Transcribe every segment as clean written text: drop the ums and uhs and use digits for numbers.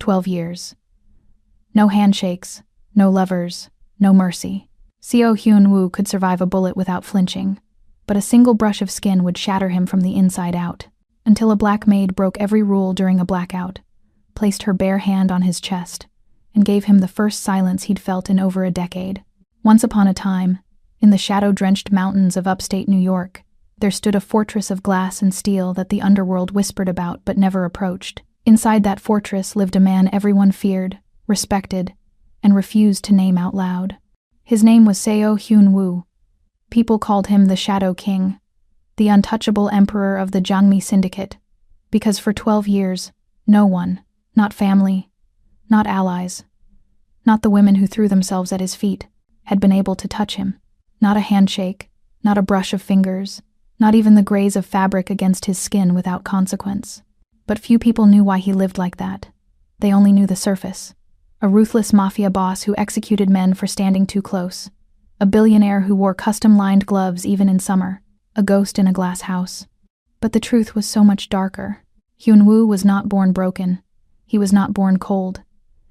12 years. No handshakes, no lovers, no mercy. Seo Hyun-woo could survive a bullet without flinching, but a single brush of skin would shatter him from the inside out, until a black maid broke every rule during a blackout, placed her bare hand on his chest, and gave him the first silence he'd felt in over a decade. Once upon a time, in the shadow-drenched mountains of upstate New York, there stood a fortress of glass and steel that the underworld whispered about but never approached. Inside that fortress lived a man everyone feared, respected, and refused to name out loud. His name was Seo Hyun-woo. People called him the Shadow King, the untouchable emperor of the Jangmi Syndicate, because for 12 years, no one, not family, not allies, not the women who threw themselves at his feet, had been able to touch him. Not a handshake, not a brush of fingers, not even the graze of fabric against his skin without consequence. But few people knew why he lived like that. They only knew the surface. A ruthless mafia boss who executed men for standing too close. A billionaire who wore custom-lined gloves even in summer. A ghost in a glass house. But the truth was so much darker. Hyun-woo was not born broken. He was not born cold.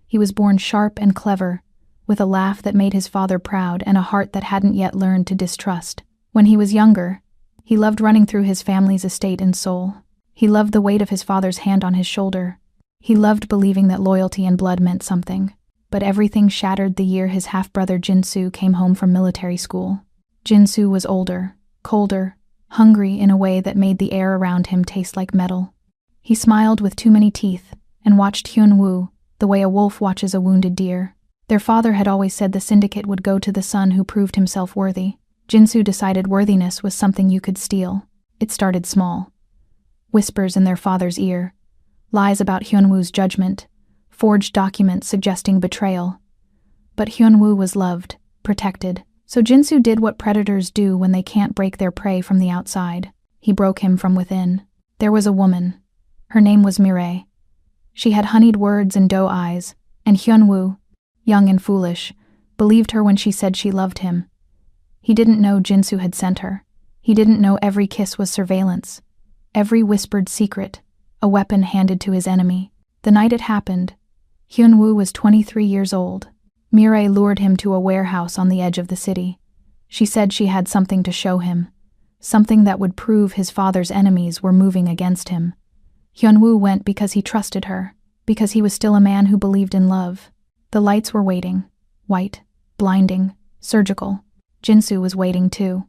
He was born sharp and clever, with a laugh that made his father proud and a heart that hadn't yet learned to distrust. When he was younger, he loved running through his family's estate in Seoul. He loved the weight of his father's hand on his shoulder. He loved believing that loyalty and blood meant something. But everything shattered the year his half-brother Jin-soo came home from military school. Jin-soo was older, colder, hungry in a way that made the air around him taste like metal. He smiled with too many teeth and watched Hyun-woo the way a wolf watches a wounded deer. Their father had always said the syndicate would go to the son who proved himself worthy. Jin-soo decided worthiness was something you could steal. It started small. Whispers in their father's ear, lies about Hyun-woo's judgment, forged documents suggesting betrayal. But Hyun-woo was loved, protected, so Jin-soo did what predators do when they can't break their prey from the outside. He broke him from within. There was a woman. Her name was Mireille. She had honeyed words and doe eyes, and Hyun-woo, young and foolish, believed her when she said she loved him. He didn't know Jin-soo had sent her. He didn't know every kiss was surveillance, every whispered secret, a weapon handed to his enemy. The night it happened, Hyun-woo was 23 years old. Mireille lured him to a warehouse on the edge of the city. She said she had something to show him, something that would prove his father's enemies were moving against him. Hyun-woo went because he trusted her, because he was still a man who believed in love. The lights were waiting, white, blinding, surgical. Jin-soo was waiting too.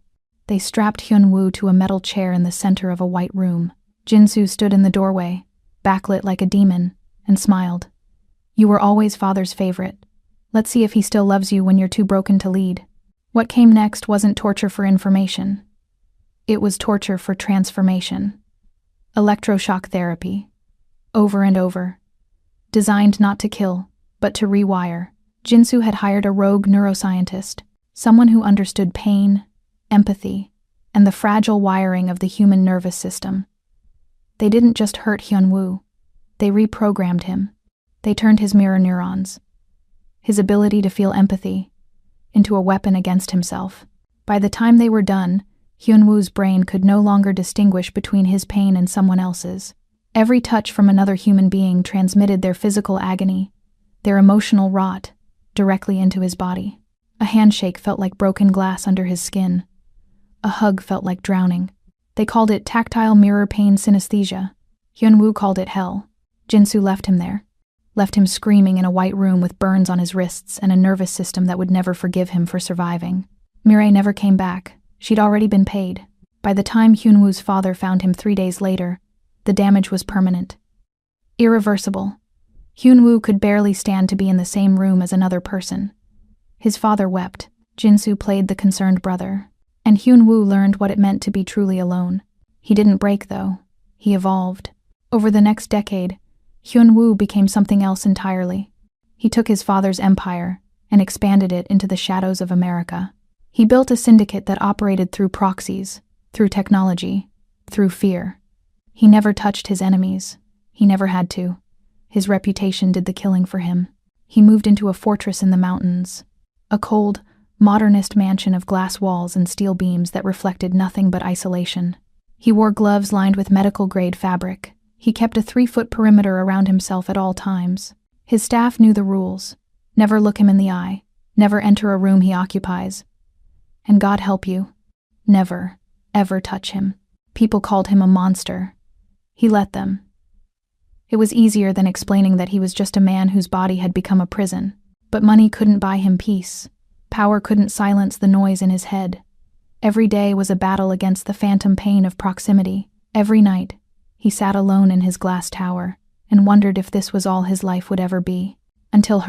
They strapped Hyun-woo to a metal chair in the center of a white room. Jin-soo stood in the doorway, backlit like a demon, and smiled. "You were always father's favorite. Let's see if he still loves you when you're too broken to lead." What came next wasn't torture for information. It was torture for transformation. Electroshock therapy. Over and over. Designed not to kill, but to rewire. Jin-soo had hired a rogue neuroscientist, someone who understood pain, empathy, and the fragile wiring of the human nervous system. They didn't just hurt Hyun-woo. They reprogrammed him. They turned his mirror neurons, his ability to feel empathy, into a weapon against himself. By the time they were done, Hyun-woo's brain could no longer distinguish between his pain and someone else's. Every touch from another human being transmitted their physical agony, their emotional rot, directly into his body. A handshake felt like broken glass under his skin. A hug felt like drowning. They called it tactile mirror pain synesthesia. Hyun-woo called it hell. Jin-soo left him there. Left him screaming in a white room with burns on his wrists and a nervous system that would never forgive him for surviving. Mireille never came back. She'd already been paid. By the time Hyun-woo's father found him 3 days later, the damage was permanent. Irreversible. Hyun-woo could barely stand to be in the same room as another person. His father wept. Jin-soo played the concerned brother. And Hyun-woo learned what it meant to be truly alone. He didn't break, though. He evolved. Over the next decade, Hyun-woo became something else entirely. He took his father's empire and expanded it into the shadows of America. He built a syndicate that operated through proxies, through technology, through fear. He never touched his enemies. He never had to. His reputation did the killing for him. He moved into a fortress in the mountains, a cold, modernist mansion of glass walls and steel beams that reflected nothing but isolation. He wore gloves lined with medical-grade fabric. He kept a 3-foot perimeter around himself at all times. His staff knew the rules. Never look him in the eye. Never enter a room he occupies. And God help you, never, ever touch him. People called him a monster. He let them. It was easier than explaining that he was just a man whose body had become a prison. But money couldn't buy him peace. Power couldn't silence the noise in his head. Every day was a battle against the phantom pain of proximity. Every night, he sat alone in his glass tower and wondered if this was all his life would ever be. Until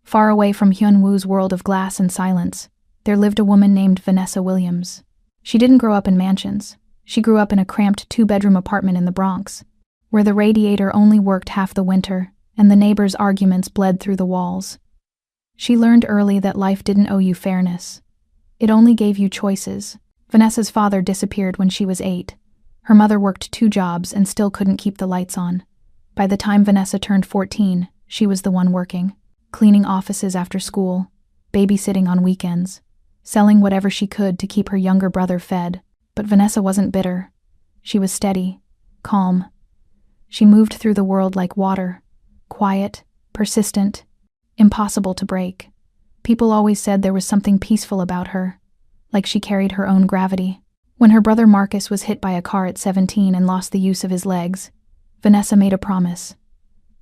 far away from Hyun-woo's world of glass and silence, there lived a woman named Vanessa Williams. She didn't grow up in mansions. She grew up in a cramped 2-bedroom apartment in the Bronx, where the radiator only worked half the winter and the neighbors' arguments bled through the walls. She learned early that life didn't owe you fairness. It only gave you choices. Vanessa's father disappeared when she was 8. Her mother worked 2 jobs and still couldn't keep the lights on. By the time Vanessa turned 14, she was the one working, cleaning offices after school, babysitting on weekends, selling whatever she could to keep her younger brother fed. But Vanessa wasn't bitter. She was steady, calm. She moved through the world like water, quiet, persistent, impossible to break. People always said there was something peaceful about her, like she carried her own gravity. When her brother Marcus was hit by a car at 17 and lost the use of his legs, Vanessa made a promise.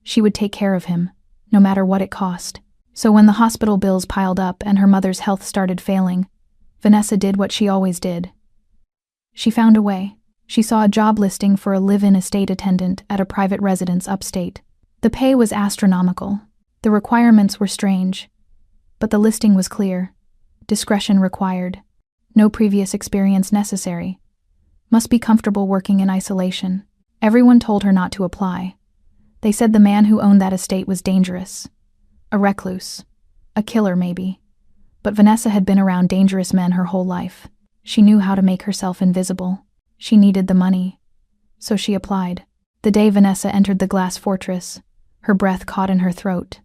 She would take care of him, no matter what it cost. So when the hospital bills piled up and her mother's health started failing, Vanessa did what she always did. She found a way. She saw a job listing for a live-in estate attendant at a private residence upstate. The pay was astronomical. The requirements were strange, but the listing was clear. Discretion required. No previous experience necessary. Must be comfortable working in isolation. Everyone told her not to apply. They said the man who owned that estate was dangerous. A recluse. A killer, maybe. But Vanessa had been around dangerous men her whole life. She knew how to make herself invisible. She needed the money. So she applied. The day Vanessa entered the glass fortress, her breath caught in her throat.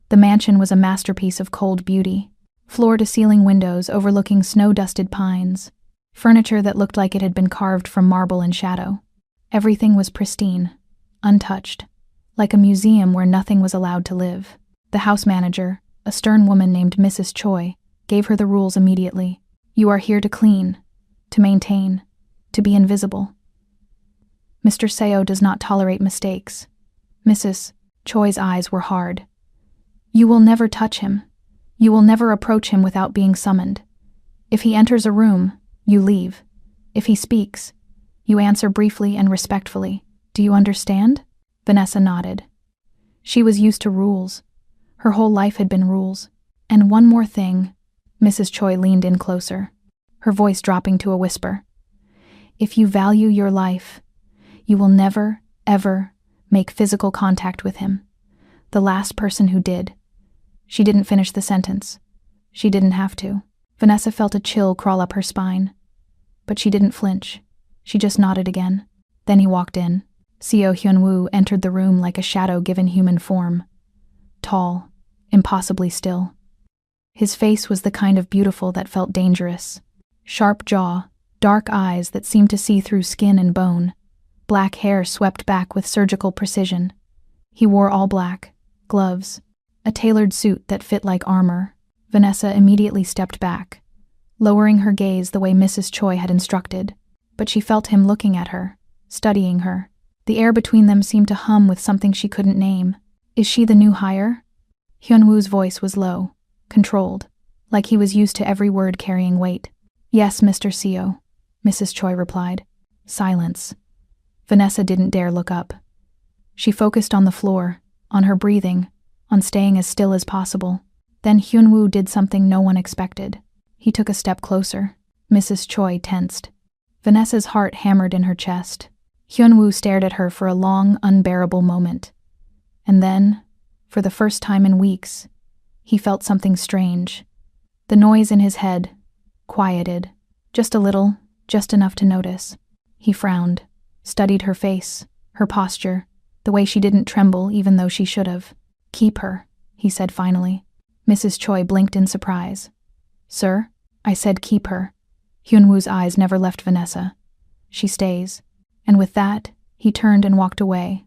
The mansion was a masterpiece of cold beauty. Floor-to-ceiling windows overlooking snow-dusted pines. Furniture that looked like it had been carved from marble and shadow. Everything was pristine, untouched, like a museum where nothing was allowed to live. The house manager, a stern woman named Mrs. Choi, gave her the rules immediately. You are here to clean, to maintain, to be invisible. Mr. Seo does not tolerate mistakes. Mrs. Choi's eyes were hard. You will never touch him. You will never approach him without being summoned. If he enters a room, you leave. If he speaks, you answer briefly and respectfully. Do you understand? Vanessa nodded. She was used to rules. Her whole life had been rules. And one more thing. Mrs. Choi leaned in closer, her voice dropping to a whisper. If you value your life, you will never, ever make physical contact with him. The last person who did. She didn't finish the sentence. She didn't have to. Vanessa felt a chill crawl up her spine. But she didn't flinch. She just nodded again. Then he walked in. Seo Hyun-woo entered the room like a shadow given human form. Tall, impossibly still. His face was the kind of beautiful that felt dangerous. Sharp jaw, dark eyes that seemed to see through skin and bone. Black hair swept back with surgical precision. He wore all black, gloves, a tailored suit that fit like armor. Vanessa immediately stepped back, lowering her gaze the way Mrs. Choi had instructed. But she felt him looking at her, studying her. The air between them seemed to hum with something she couldn't name. Is she the new hire? Hyun-woo's voice was low, controlled, like he was used to every word carrying weight. Yes, Mr. Seo, Mrs. Choi replied. Silence. Vanessa didn't dare look up. She focused on the floor, on her breathing, on staying as still as possible. Then Hyun-woo did something no one expected. He took a step closer. Mrs. Choi tensed. Vanessa's heart hammered in her chest. Hyun-woo stared at her for a long, unbearable moment. And then, for the first time in weeks, he felt something strange. The noise in his head quieted. Just a little, just enough to notice. He frowned, studied her face, her posture, the way she didn't tremble even though she should have. Keep her, he said finally. Mrs. Choi blinked in surprise. Sir? I said keep her. Hyun-woo's eyes never left Vanessa. She stays. And with that, he turned and walked away,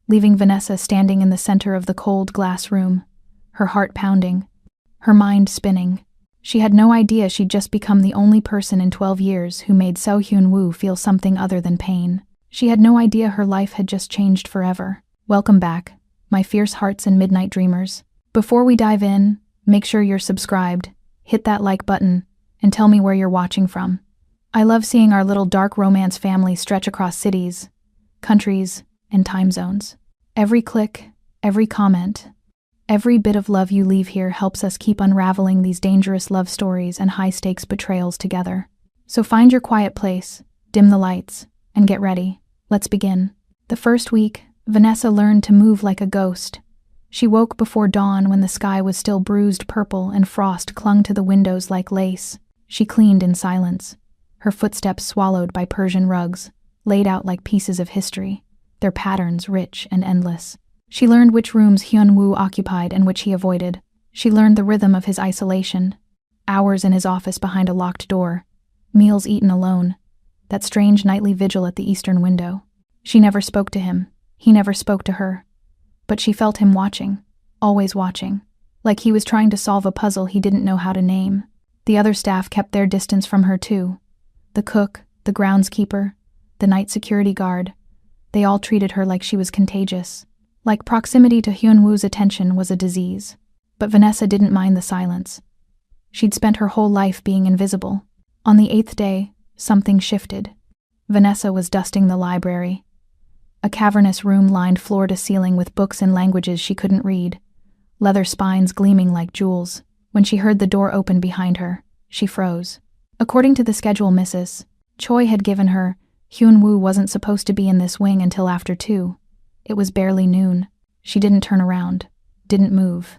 leaving Vanessa standing in the center of the cold glass room, her heart pounding, her mind spinning. She had no idea she'd just become the only person in 12 years who made Seo Hyun-woo feel something other than pain. She had no idea her life had just changed forever. Welcome back, my fierce hearts and midnight dreamers. Before we dive in, make sure you're subscribed, hit that like button, and tell me where you're watching from. I love seeing our little dark romance family stretch across cities, countries, and time zones. Every click, every comment, every bit of love you leave here helps us keep unraveling these dangerous love stories and high-stakes betrayals together. So find your quiet place, dim the lights, and get ready. Let's begin. The first week, Vanessa learned to move like a ghost. She woke before dawn when the sky was still bruised purple and frost clung to the windows like lace. She cleaned in silence, her footsteps swallowed by Persian rugs, laid out like pieces of history, their patterns rich and endless. She learned which rooms Hyun-woo occupied and which he avoided. She learned the rhythm of his isolation, hours in his office behind a locked door, meals eaten alone, that strange nightly vigil at the eastern window. She never spoke to him, he never spoke to her, but she felt him watching, always watching, like he was trying to solve a puzzle he didn't know how to name. The other staff kept their distance from her too. The cook, the groundskeeper, the night security guard, they all treated her like she was contagious, like proximity to Hyun-woo's attention was a disease. But Vanessa didn't mind the silence. She'd spent her whole life being invisible. On the 8th day, something shifted. Vanessa was dusting the library. A cavernous room lined floor to ceiling with books in languages she couldn't read, leather spines gleaming like jewels. When she heard the door open behind her, she froze. According to the schedule Mrs. Choi had given her, Hyun-woo wasn't supposed to be in this wing until after 2. It was barely noon. She didn't turn around, didn't move,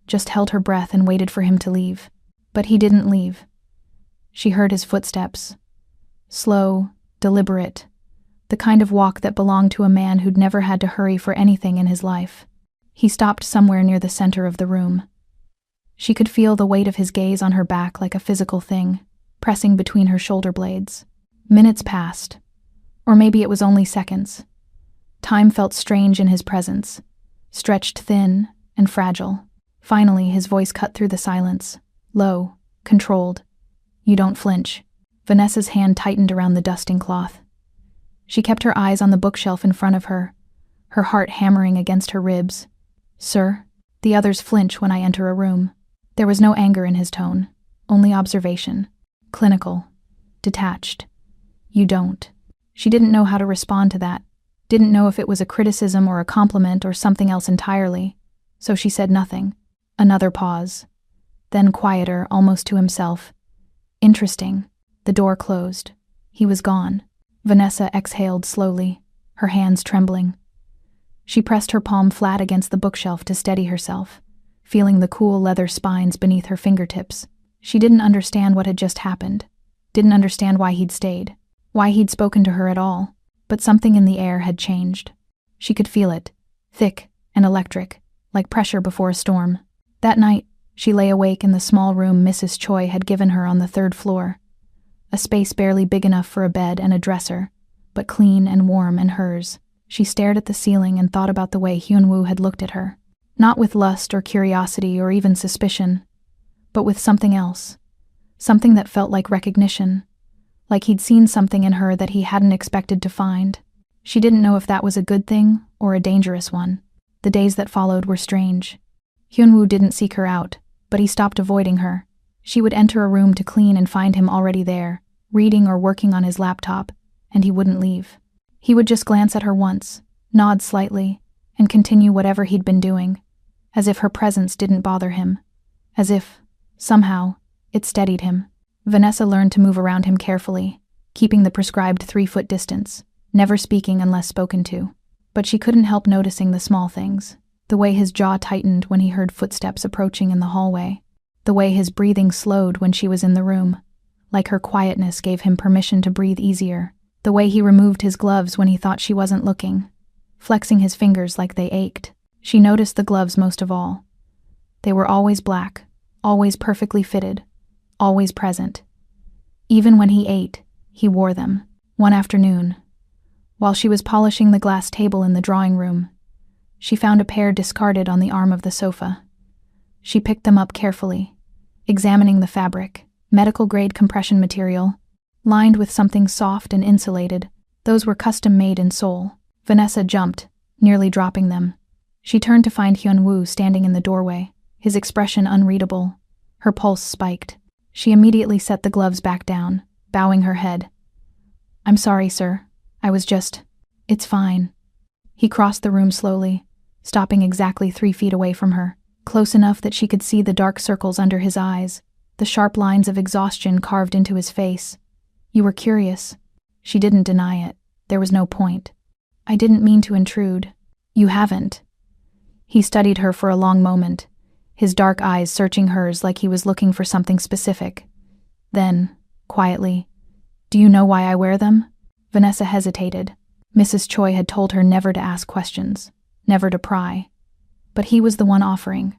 just held her breath and waited for him to leave. But he didn't leave. She heard his footsteps. Slow, deliberate, the kind of walk that belonged to a man who'd never had to hurry for anything in his life. He stopped somewhere near the center of the room. She could feel the weight of his gaze on her back like a physical thing, pressing between her shoulder blades. Minutes passed, or maybe it was only seconds. Time felt strange in his presence, stretched thin and fragile. Finally, his voice cut through the silence, low, controlled. "You don't flinch." Vanessa's hand tightened around the dusting cloth. She kept her eyes on the bookshelf in front of her, her heart hammering against her ribs. "Sir?" The others flinch when I enter a room. There was no anger in his tone, only observation. Clinical. Detached. "You don't." She didn't know how to respond to that, didn't know if it was a criticism or a compliment or something else entirely, so she said nothing. Another pause. Then quieter, almost to himself. "Interesting." The door closed. He was gone. Vanessa exhaled slowly, her hands trembling. She pressed her palm flat against the bookshelf to steady herself, feeling the cool leather spines beneath her fingertips. She didn't understand what had just happened, didn't understand why he'd stayed, why he'd spoken to her at all, but something in the air had changed. She could feel it, thick and electric, like pressure before a storm. That night, she lay awake in the small room Mrs. Choi had given her on the 3rd floor, a space barely big enough for a bed and a dresser, but clean and warm and hers. She stared at the ceiling and thought about the way Hyun-woo had looked at her, not with lust or curiosity or even suspicion, but with something else, something that felt like recognition, like he'd seen something in her that he hadn't expected to find. She didn't know if that was a good thing or a dangerous one. The days that followed were strange. Hyun-woo didn't seek her out, but he stopped avoiding her. She would enter a room to clean and find him already there, reading or working on his laptop, and he wouldn't leave. He would just glance at her once, nod slightly, and continue whatever he'd been doing, as if her presence didn't bother him, as if, somehow, it steadied him. Vanessa learned to move around him carefully, keeping the prescribed 3-foot distance, never speaking unless spoken to. But she couldn't help noticing the small things, the way his jaw tightened when he heard footsteps approaching in the hallway, the way his breathing slowed when she was in the room, like her quietness gave him permission to breathe easier, the way he removed his gloves when he thought she wasn't looking, flexing his fingers like they ached. She noticed the gloves most of all. They were always black, always perfectly fitted, always present. Even when he ate, he wore them. One afternoon, while she was polishing the glass table in the drawing room, She found a pair discarded on the arm of the sofa. She picked them up carefully, examining the fabric, medical-grade compression material, lined with something soft and insulated. Those were custom-made in Seoul. Vanessa jumped, nearly dropping them. She turned to find Hyun-woo standing in the doorway, his expression unreadable. Her pulse spiked. She immediately set the gloves back down, bowing her head. "I'm sorry, sir. I was just—" "It's fine." He crossed the room slowly, stopping exactly 3 feet away from her, close enough that she could see the dark circles under his eyes, the sharp lines of exhaustion carved into his face. "You were curious." She didn't deny it. There was no point. "I didn't mean to intrude." "You haven't." He studied her for a long moment, his dark eyes searching hers like he was looking for something specific. Then, quietly, "Do you know why I wear them?" Vanessa hesitated. Mrs. Choi had told her never to ask questions, never to pry. But he was the one offering,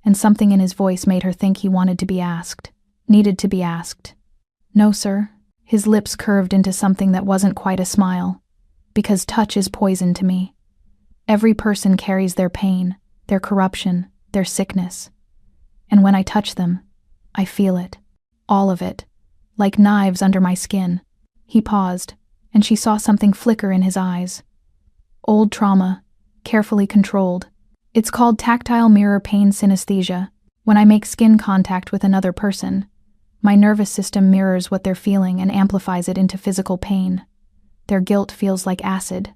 and something in his voice made her think he wanted to be asked, needed to be asked. "No, sir." His lips curved into something that wasn't quite a smile. "Because touch is poison to me. Every person carries their pain, their corruption, their sickness. And when I touch them, I feel it. All of it. Like knives under my skin." He paused, and she saw something flicker in his eyes. Old trauma, carefully controlled. "It's called tactile mirror pain synesthesia. When I make skin contact with another person, my nervous system mirrors what they're feeling and amplifies it into physical pain. Their guilt feels like acid.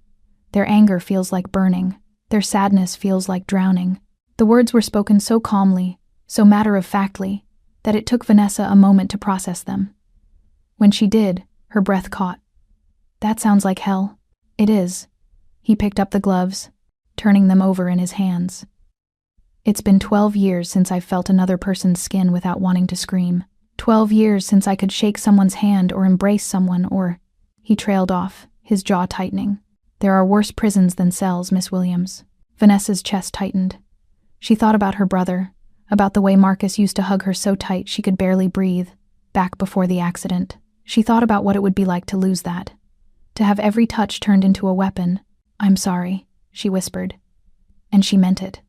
Their anger feels like burning. Their sadness feels like drowning." The words were spoken so calmly, so matter-of-factly, that it took Vanessa a moment to process them. When she did, her breath caught. "That sounds like hell." "It is." He picked up the gloves, turning them over in his hands. "It's been 12 years since I've felt another person's skin without wanting to scream. 12 years since I could shake someone's hand or embrace someone or—" He trailed off, his jaw tightening. "There are worse prisons than cells, Miss Williams." Vanessa's chest tightened. She thought about her brother, about the way Marcus used to hug her so tight she could barely breathe, back before the accident. She thought about what it would be like to lose that, to have every touch turned into a weapon. "I'm sorry," she whispered. And she meant it.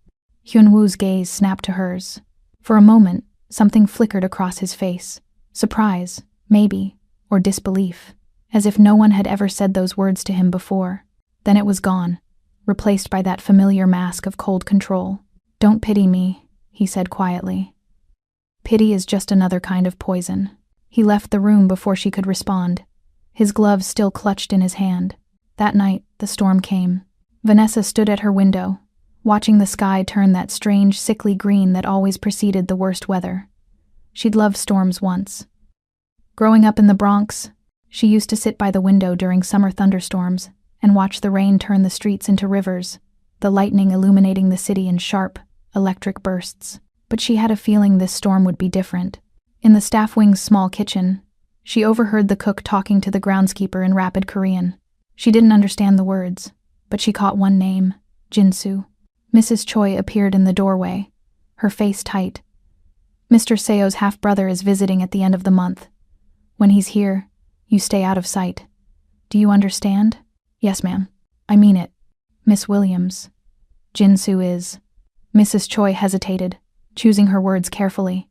Hyun-woo's gaze snapped to hers. For a moment, something flickered across his face. Surprise, maybe, or disbelief, as if no one had ever said those words to him before. Then it was gone, replaced by that familiar mask of cold control. "Don't pity me," he said quietly. "Pity is just another kind of poison." He left the room before she could respond, his gloves still clutched in his hand. That night, the storm came. Vanessa stood at her window, watching the sky turn that strange, sickly green that always preceded the worst weather. She'd loved storms once. Growing up in the Bronx, she used to sit by the window during summer thunderstorms and watch the rain turn the streets into rivers, the lightning illuminating the city in sharp, electric bursts. But she had a feeling this storm would be different. In the staff wing's small kitchen, she overheard the cook talking to the groundskeeper in rapid Korean. She didn't understand the words, but she caught one name, Jinsu. Mrs. Choi appeared in the doorway, her face tight. "Mr. Seo's half-brother is visiting at the end of the month. When he's here, you stay out of sight. Do you understand?" "Yes, ma'am. I mean it. Miss Williams. Jinsu is—" Mrs. Choi hesitated, choosing her words carefully.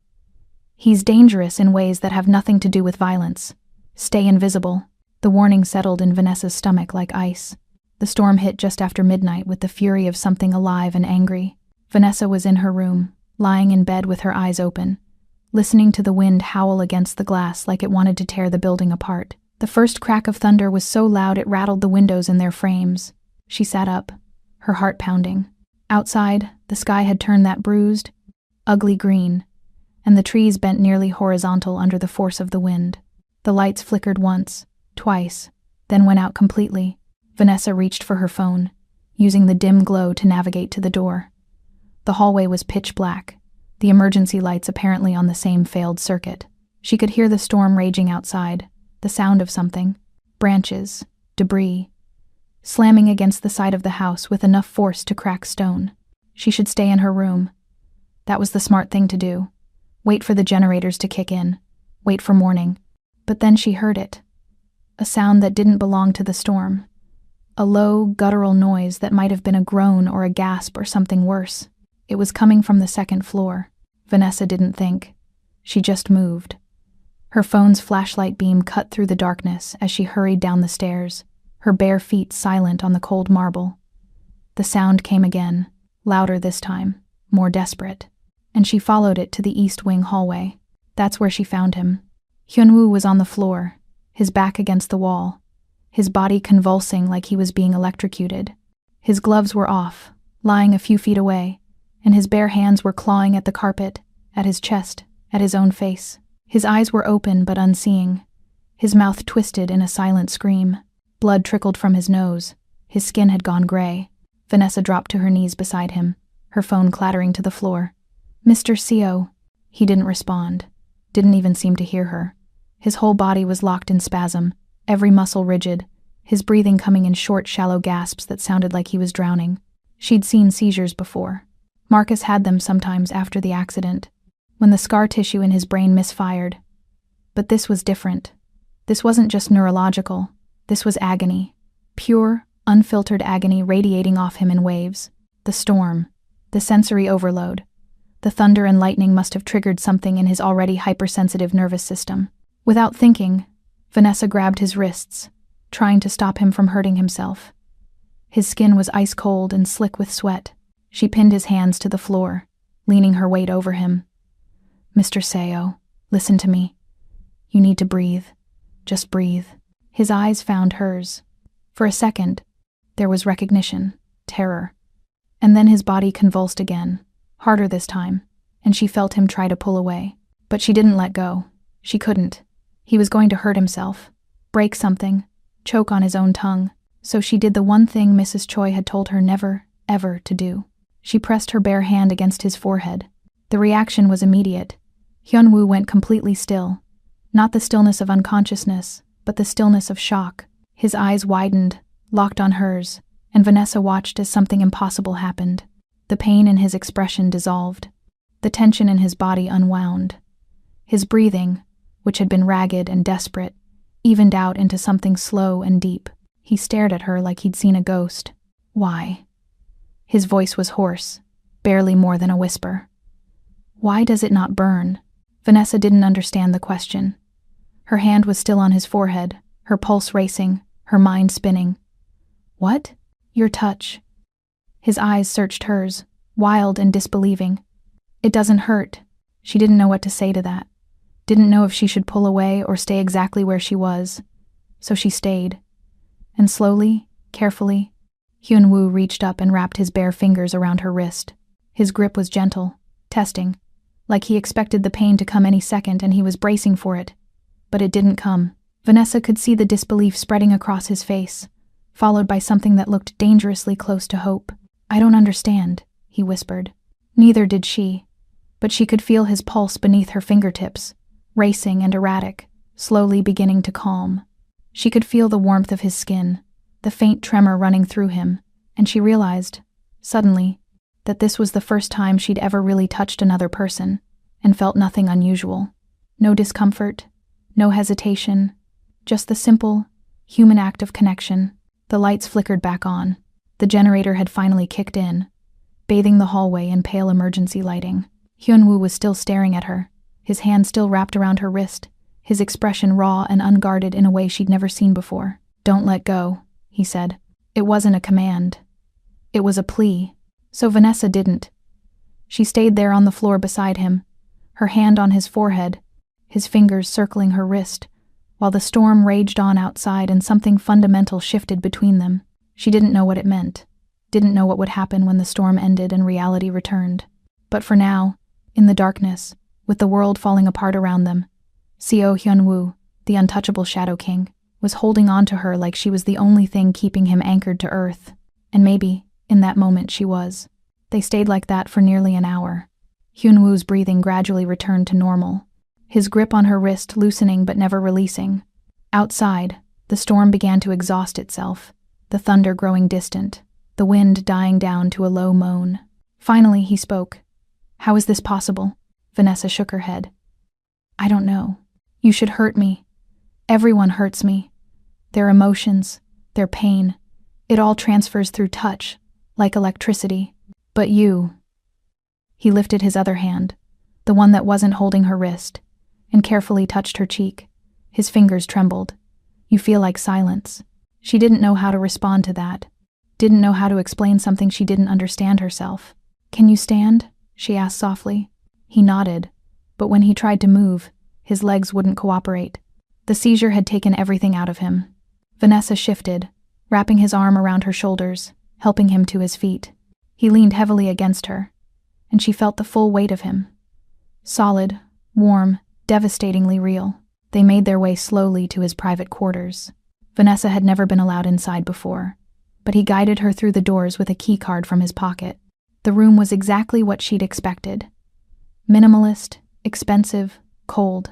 "He's dangerous in ways that have nothing to do with violence. Stay invisible." The warning settled in Vanessa's stomach like ice. The storm hit just after midnight with the fury of something alive and angry. Vanessa was in her room, lying in bed with her eyes open, listening to the wind howl against the glass like it wanted to tear the building apart. The first crack of thunder was so loud it rattled the windows in their frames. She sat up, her heart pounding. Outside, the sky had turned that bruised, ugly green, and the trees bent nearly horizontal under the force of the wind. The lights flickered once, twice, then went out completely. Vanessa reached for her phone, using the dim glow to navigate to the door. The hallway was pitch black, the emergency lights apparently on the same failed circuit. She could hear the storm raging outside, the sound of something, branches, debris, slamming against the side of the house with enough force to crack stone. She should stay in her room. That was the smart thing to do. Wait for the generators to kick in. Wait for morning. But then she heard it. A sound that didn't belong to the storm. A low, guttural noise that might have been a groan or a gasp or something worse. It was coming from the second floor. Vanessa didn't think. She just moved. Her phone's flashlight beam cut through the darkness as she hurried down the stairs, her bare feet silent on the cold marble. The sound came again, louder this time, more desperate, and she followed it to the east wing hallway. That's where she found him. Hyunwoo was on the floor, his back against the wall, his body convulsing like he was being electrocuted. His gloves were off, lying a few feet away, and his bare hands were clawing at the carpet, at his chest, at his own face. His eyes were open but unseeing, his mouth twisted in a silent scream. Blood trickled from his nose. His skin had gone gray. Vanessa dropped to her knees beside him, her phone clattering to the floor. "Mr. Seo." He didn't respond, didn't even seem to hear her. His whole body was locked in spasm, every muscle rigid, his breathing coming in short, shallow gasps that sounded like he was drowning. She'd seen seizures before. Marcus had them sometimes after the accident, when the scar tissue in his brain misfired. But this was different. This wasn't just neurological. This was agony. Pure, unfiltered agony radiating off him in waves. The storm, the sensory overload, the thunder and lightning must have triggered something in his already hypersensitive nervous system. Without thinking, Vanessa grabbed his wrists, trying to stop him from hurting himself. His skin was ice cold and slick with sweat. She pinned his hands to the floor, leaning her weight over him. "Mr. Seo, listen to me. You need to breathe. Just breathe." His eyes found hers. For a second, there was recognition, terror. And then his body convulsed again, harder this time, and she felt him try to pull away. But she didn't let go. She couldn't. He was going to hurt himself, break something, choke on his own tongue. So she did the one thing Mrs. Choi had told her never, ever to do. She pressed her bare hand against his forehead. The reaction was immediate. Hyunwoo went completely still. Not the stillness of unconsciousness, but the stillness of shock. His eyes widened, locked on hers, and Vanessa watched as something impossible happened. The pain in his expression dissolved. The tension in his body unwound. His breathing, which had been ragged and desperate, evened out into something slow and deep. He stared at her like he'd seen a ghost. "Why?" His voice was hoarse, barely more than a whisper. "Why does it not burn?" Vanessa didn't understand the question. Her hand was still on his forehead, her pulse racing, her mind spinning. "What?" "Your touch." His eyes searched hers, wild and disbelieving. "It doesn't hurt." She didn't know what to say to that. Didn't know if she should pull away or stay exactly where she was. So she stayed. And slowly, carefully, Hyunwoo reached up and wrapped his bare fingers around her wrist. His grip was gentle, testing, like he expected the pain to come any second and he was bracing for it. But it didn't come. Vanessa could see the disbelief spreading across his face, followed by something that looked dangerously close to hope. "I don't understand," he whispered. Neither did she, but she could feel his pulse beneath her fingertips, racing and erratic, slowly beginning to calm. She could feel the warmth of his skin, the faint tremor running through him, and she realized, suddenly, that this was the first time she'd ever really touched another person, and felt nothing unusual. No discomfort, no hesitation, just the simple, human act of connection. The lights flickered back on. The generator had finally kicked in, bathing the hallway in pale emergency lighting. Hyunwoo was still staring at her, his hand still wrapped around her wrist, his expression raw and unguarded in a way she'd never seen before. "Don't let go," he said. It wasn't a command. It was a plea. So Vanessa didn't. She stayed there on the floor beside him, her hand on his forehead, his fingers circling her wrist, while the storm raged on outside and something fundamental shifted between them. She didn't know what it meant, didn't know what would happen when the storm ended and reality returned. But for now, in the darkness, with the world falling apart around them, Seo Hyunwoo, the untouchable Shadow King, was holding on to her like she was the only thing keeping him anchored to earth. And maybe, in that moment, she was. They stayed like that for nearly an hour. Hyunwoo's breathing gradually returned to normal, his grip on her wrist loosening but never releasing. Outside, the storm began to exhaust itself, the thunder growing distant, the wind dying down to a low moan. Finally, he spoke. "How is this possible?" Vanessa shook her head. "I don't know. You should hurt me. Everyone hurts me. Their emotions, their pain. It all transfers through touch, like electricity. But you. He lifted his other hand, the one that wasn't holding her wrist, and carefully touched her cheek. His fingers trembled. You feel like silence. She didn't know how to respond to that. Didn't know how to explain something she didn't understand herself. Can you stand? She asked softly. He nodded, but when he tried to move, his legs wouldn't cooperate. The seizure had taken everything out of him. Vanessa shifted, wrapping his arm around her shoulders, helping him to his feet. He leaned heavily against her, and she felt the full weight of him. Solid, warm, devastatingly real. They made their way slowly to his private quarters. Vanessa had never been allowed inside before, but he guided her through the doors with a key card from his pocket. The room was exactly what she'd expected. Minimalist, expensive, cold.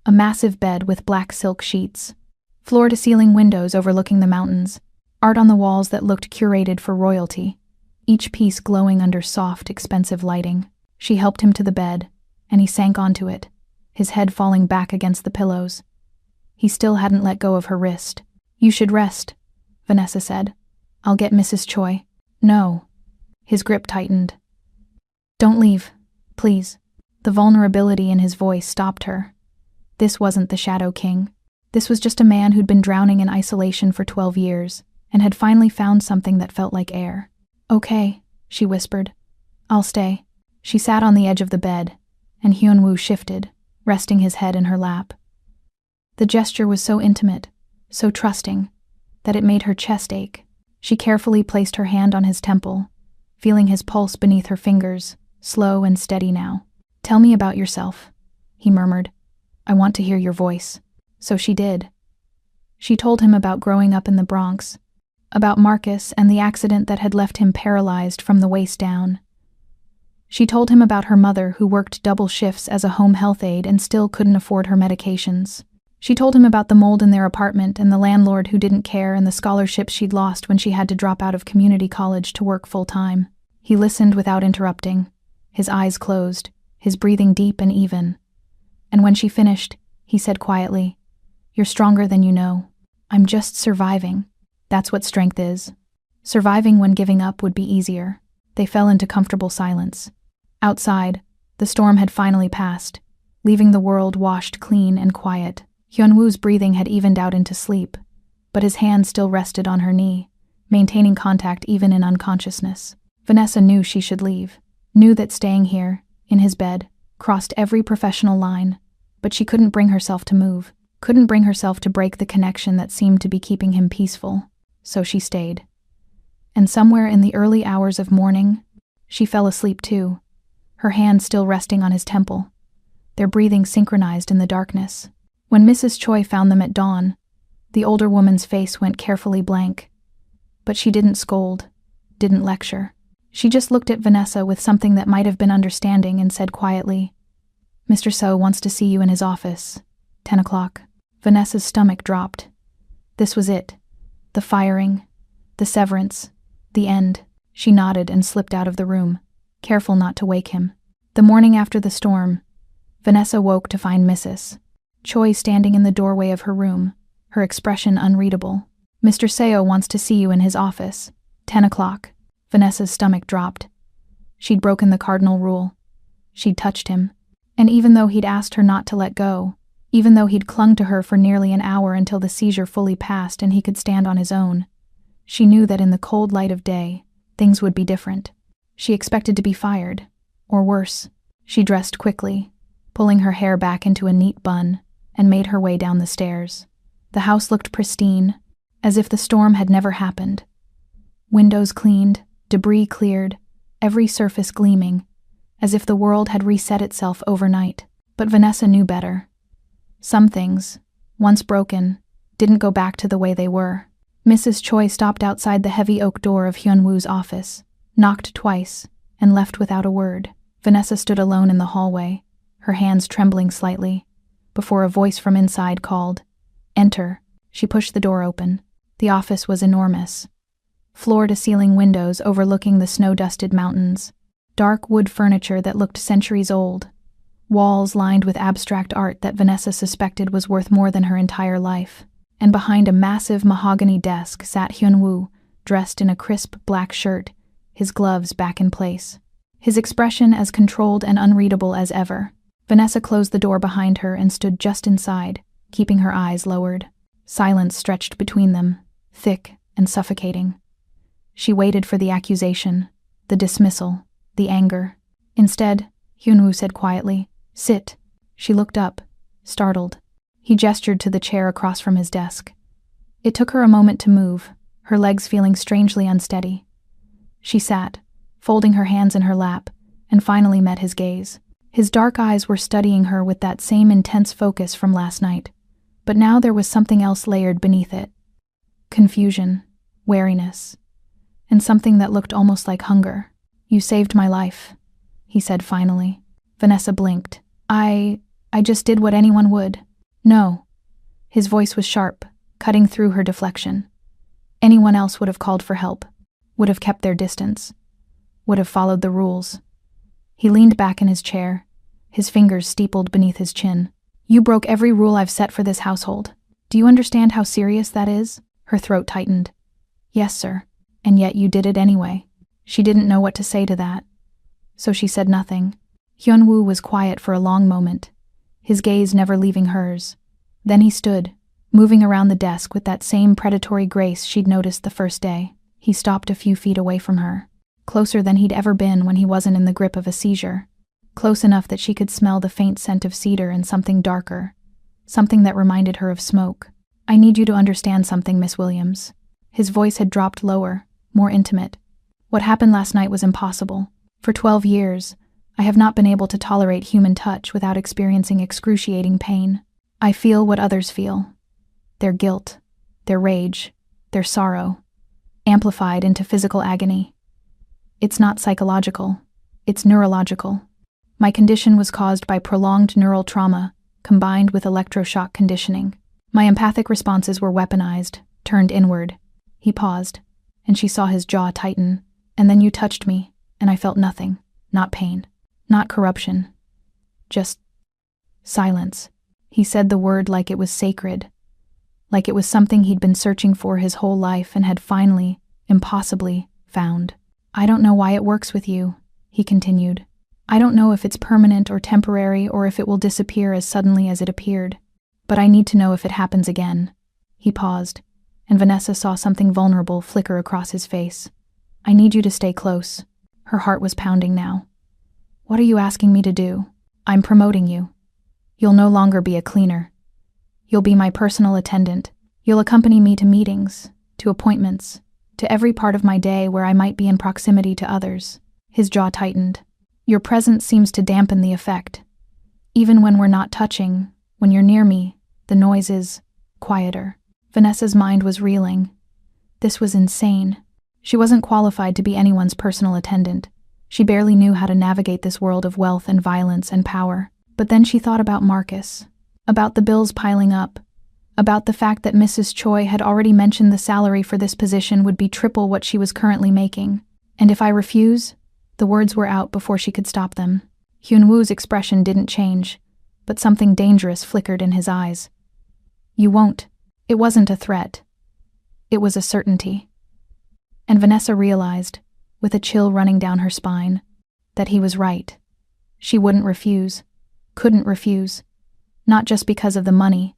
A massive bed with black silk sheets. Floor-to-ceiling windows overlooking the mountains. Art on the walls that looked curated for royalty. Each piece glowing under soft, expensive lighting. She helped him to the bed, and he sank onto it, his head falling back against the pillows. He still hadn't let go of her wrist. You should rest, Vanessa said. I'll get Mrs. Choi. No. His grip tightened. Don't leave, please. The vulnerability in his voice stopped her. This wasn't the Shadow King. This was just a man who'd been drowning in isolation for 12 years, and had finally found something that felt like air. Okay, she whispered. I'll stay. She sat on the edge of the bed, and Hyun-woo shifted, resting his head in her lap. The gesture was so intimate, so trusting, that it made her chest ache. She carefully placed her hand on his temple, feeling his pulse beneath her fingers, slow and steady now. Tell me about yourself, he murmured. I want to hear your voice. So she did. She told him about growing up in the Bronx, about Marcus and the accident that had left him paralyzed from the waist down. She told him about her mother who worked double shifts as a home health aide and still couldn't afford her medications. She told him about the mold in their apartment and the landlord who didn't care and the scholarships she'd lost when she had to drop out of community college to work full-time. He listened without interrupting, his eyes closed, his breathing deep and even. And when she finished, he said quietly, You're stronger than you know. I'm just surviving. That's what strength is. Surviving when giving up would be easier. They fell into comfortable silence. Outside, the storm had finally passed, leaving the world washed clean and quiet. Hyun-woo's breathing had evened out into sleep, but his hand still rested on her knee, maintaining contact even in unconsciousness. Vanessa knew she should leave, knew that staying here, in his bed, crossed every professional line, but she couldn't bring herself to move, couldn't bring herself to break the connection that seemed to be keeping him peaceful, so she stayed. And somewhere in the early hours of morning, she fell asleep too, her hand still resting on his temple, their breathing synchronized in the darkness. When Mrs. Choi found them at dawn, the older woman's face went carefully blank. But she didn't scold, didn't lecture. She just looked at Vanessa with something that might have been understanding and said quietly, Mr. So wants to see you in his office. 10 o'clock. Vanessa's stomach dropped. This was it. The firing, the severance, the end. She nodded and slipped out of the room, careful not to wake him. The morning after the storm, Vanessa woke to find Mrs. Choi standing in the doorway of her room, her expression unreadable. Mr. Seo wants to see you in his office. 10 o'clock. Vanessa's stomach dropped. She'd broken the cardinal rule. She'd touched him. And even though he'd asked her not to let go, even though he'd clung to her for nearly an hour until the seizure fully passed and he could stand on his own, she knew that in the cold light of day, things would be different. She expected to be fired, or worse. She dressed quickly, pulling her hair back into a neat bun, and made her way down the stairs. The house looked pristine, as if the storm had never happened. Windows cleaned, debris cleared, every surface gleaming, as if the world had reset itself overnight. But Vanessa knew better. Some things, once broken, didn't go back to the way they were. Mrs. Choi stopped outside the heavy oak door of Hyun-woo's office, knocked twice, and left without a word. Vanessa stood alone in the hallway, her hands trembling slightly, before a voice from inside called, Enter. She pushed the door open. The office was enormous. Floor-to-ceiling windows overlooking the snow-dusted mountains. Dark wood furniture that looked centuries old. Walls lined with abstract art that Vanessa suspected was worth more than her entire life. And behind a massive mahogany desk sat Hyun-woo, dressed in a crisp black shirt, his gloves back in place. His expression as controlled and unreadable as ever. Vanessa closed the door behind her and stood just inside, keeping her eyes lowered. Silence stretched between them, thick and suffocating. She waited for the accusation, the dismissal, the anger. Instead, Hyunwoo said quietly, "Sit." She looked up, startled. He gestured to the chair across from his desk. It took her a moment to move, her legs feeling strangely unsteady. She sat, folding her hands in her lap, and finally met his gaze. His dark eyes were studying her with that same intense focus from last night, but now there was something else layered beneath it. Confusion, wariness, and something that looked almost like hunger. "You saved my life," he said finally. Vanessa blinked. I just did what anyone would." "No." His voice was sharp, cutting through her deflection. "Anyone else would have called for help, would have kept their distance, would have followed the rules." He leaned back in his chair, his fingers steepled beneath his chin. "You broke every rule I've set for this household. Do you understand how serious that is?" Her throat tightened. "Yes, sir. And yet you did it anyway." She didn't know what to say to that, so she said nothing. Hyunwoo was quiet for a long moment, his gaze never leaving hers. Then he stood, moving around the desk with that same predatory grace she'd noticed the first day. He stopped a few feet away from her, closer than he'd ever been when he wasn't in the grip of a seizure, close enough that she could smell the faint scent of cedar and something darker, something that reminded her of smoke. "I need you to understand something, Miss Williams." His voice had dropped lower, more intimate. "What happened last night was impossible. For 12 years, I have not been able to tolerate human touch without experiencing excruciating pain. I feel what others feel. Their guilt, their rage, their sorrow, amplified into physical agony. It's not psychological, it's neurological. My condition was caused by prolonged neural trauma combined with electroshock conditioning. My empathic responses were weaponized, turned inward." He paused, and she saw his jaw tighten. "And then you touched me, and I felt nothing, not pain, not corruption, just silence." He said the word like it was sacred, like it was something he'd been searching for his whole life and had finally, impossibly, found. "I don't know why it works with you," he continued. "I don't know if it's permanent or temporary or if it will disappear as suddenly as it appeared. But I need to know if it happens again." He paused, and Vanessa saw something vulnerable flicker across his face. "I need you to stay close." Her heart was pounding now. "What are you asking me to do?" "I'm promoting you. You'll no longer be a cleaner. You'll be my personal attendant. You'll accompany me to meetings, to appointments, to every part of my day where I might be in proximity to others." His jaw tightened. "Your presence seems to dampen the effect. Even when we're not touching, when you're near me, the noise is quieter." Vanessa's mind was reeling. This was insane. She wasn't qualified to be anyone's personal attendant. She barely knew how to navigate this world of wealth and violence and power. But then she thought about Marcus, about the bills piling up, about the fact that Mrs. Choi had already mentioned the salary for this position would be triple what she was currently making. "And if I refuse?" The words were out before she could stop them. Hyunwoo's expression didn't change, but something dangerous flickered in his eyes. "You won't." It wasn't a threat. It was a certainty. And Vanessa realized, with a chill running down her spine, that he was right. She wouldn't refuse. Couldn't refuse. Not just because of the money,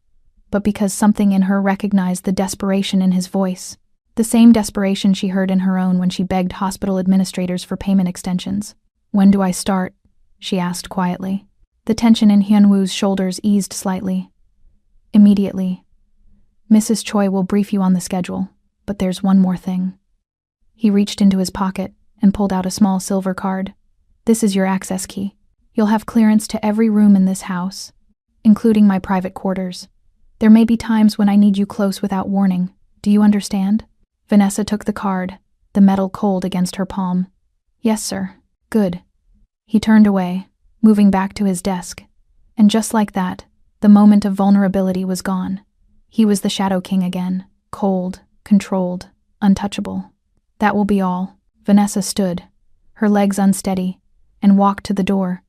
but because something in her recognized the desperation in his voice. The same desperation she heard in her own when she begged hospital administrators for payment extensions. "When do I start?" she asked quietly. The tension in Hyunwoo's shoulders eased slightly. "Immediately. Mrs. Choi will brief you on the schedule, but there's one more thing." He reached into his pocket and pulled out a small silver card. "This is your access key. You'll have clearance to every room in this house, including my private quarters. There may be times when I need you close without warning. Do you understand?" Vanessa took the card, the metal cold against her palm. "Yes, sir." "Good." He turned away, moving back to his desk. And just like that, the moment of vulnerability was gone. He was the Shadow King again, cold, controlled, untouchable. "That will be all." Vanessa stood, her legs unsteady, and walked to the door.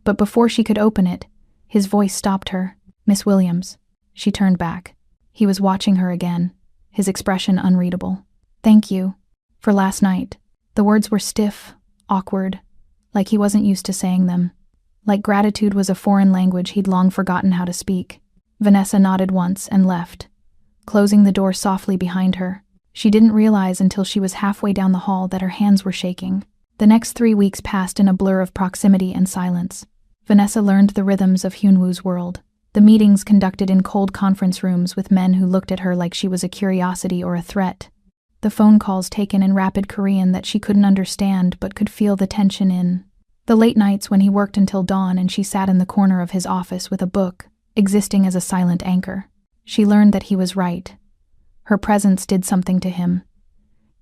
But before she could open it, his voice stopped her. "Miss Williams." She turned back. He was watching her again, his expression unreadable. Thank you. For last night. The words were stiff, awkward, like he wasn't used to saying them. Like gratitude was a foreign language he'd long forgotten how to speak. Vanessa nodded once and left, closing the door softly behind her. She didn't realize until she was halfway down the hall that her hands were shaking. The next 3 weeks passed in a blur of proximity and silence. Vanessa learned the rhythms of Hyunwoo's world. The meetings conducted in cold conference rooms with men who looked at her like she was a curiosity or a threat. The phone calls taken in rapid Korean that she couldn't understand but could feel the tension in. The late nights when he worked until dawn and she sat in the corner of his office with a book, existing as a silent anchor. She learned that he was right. Her presence did something to him.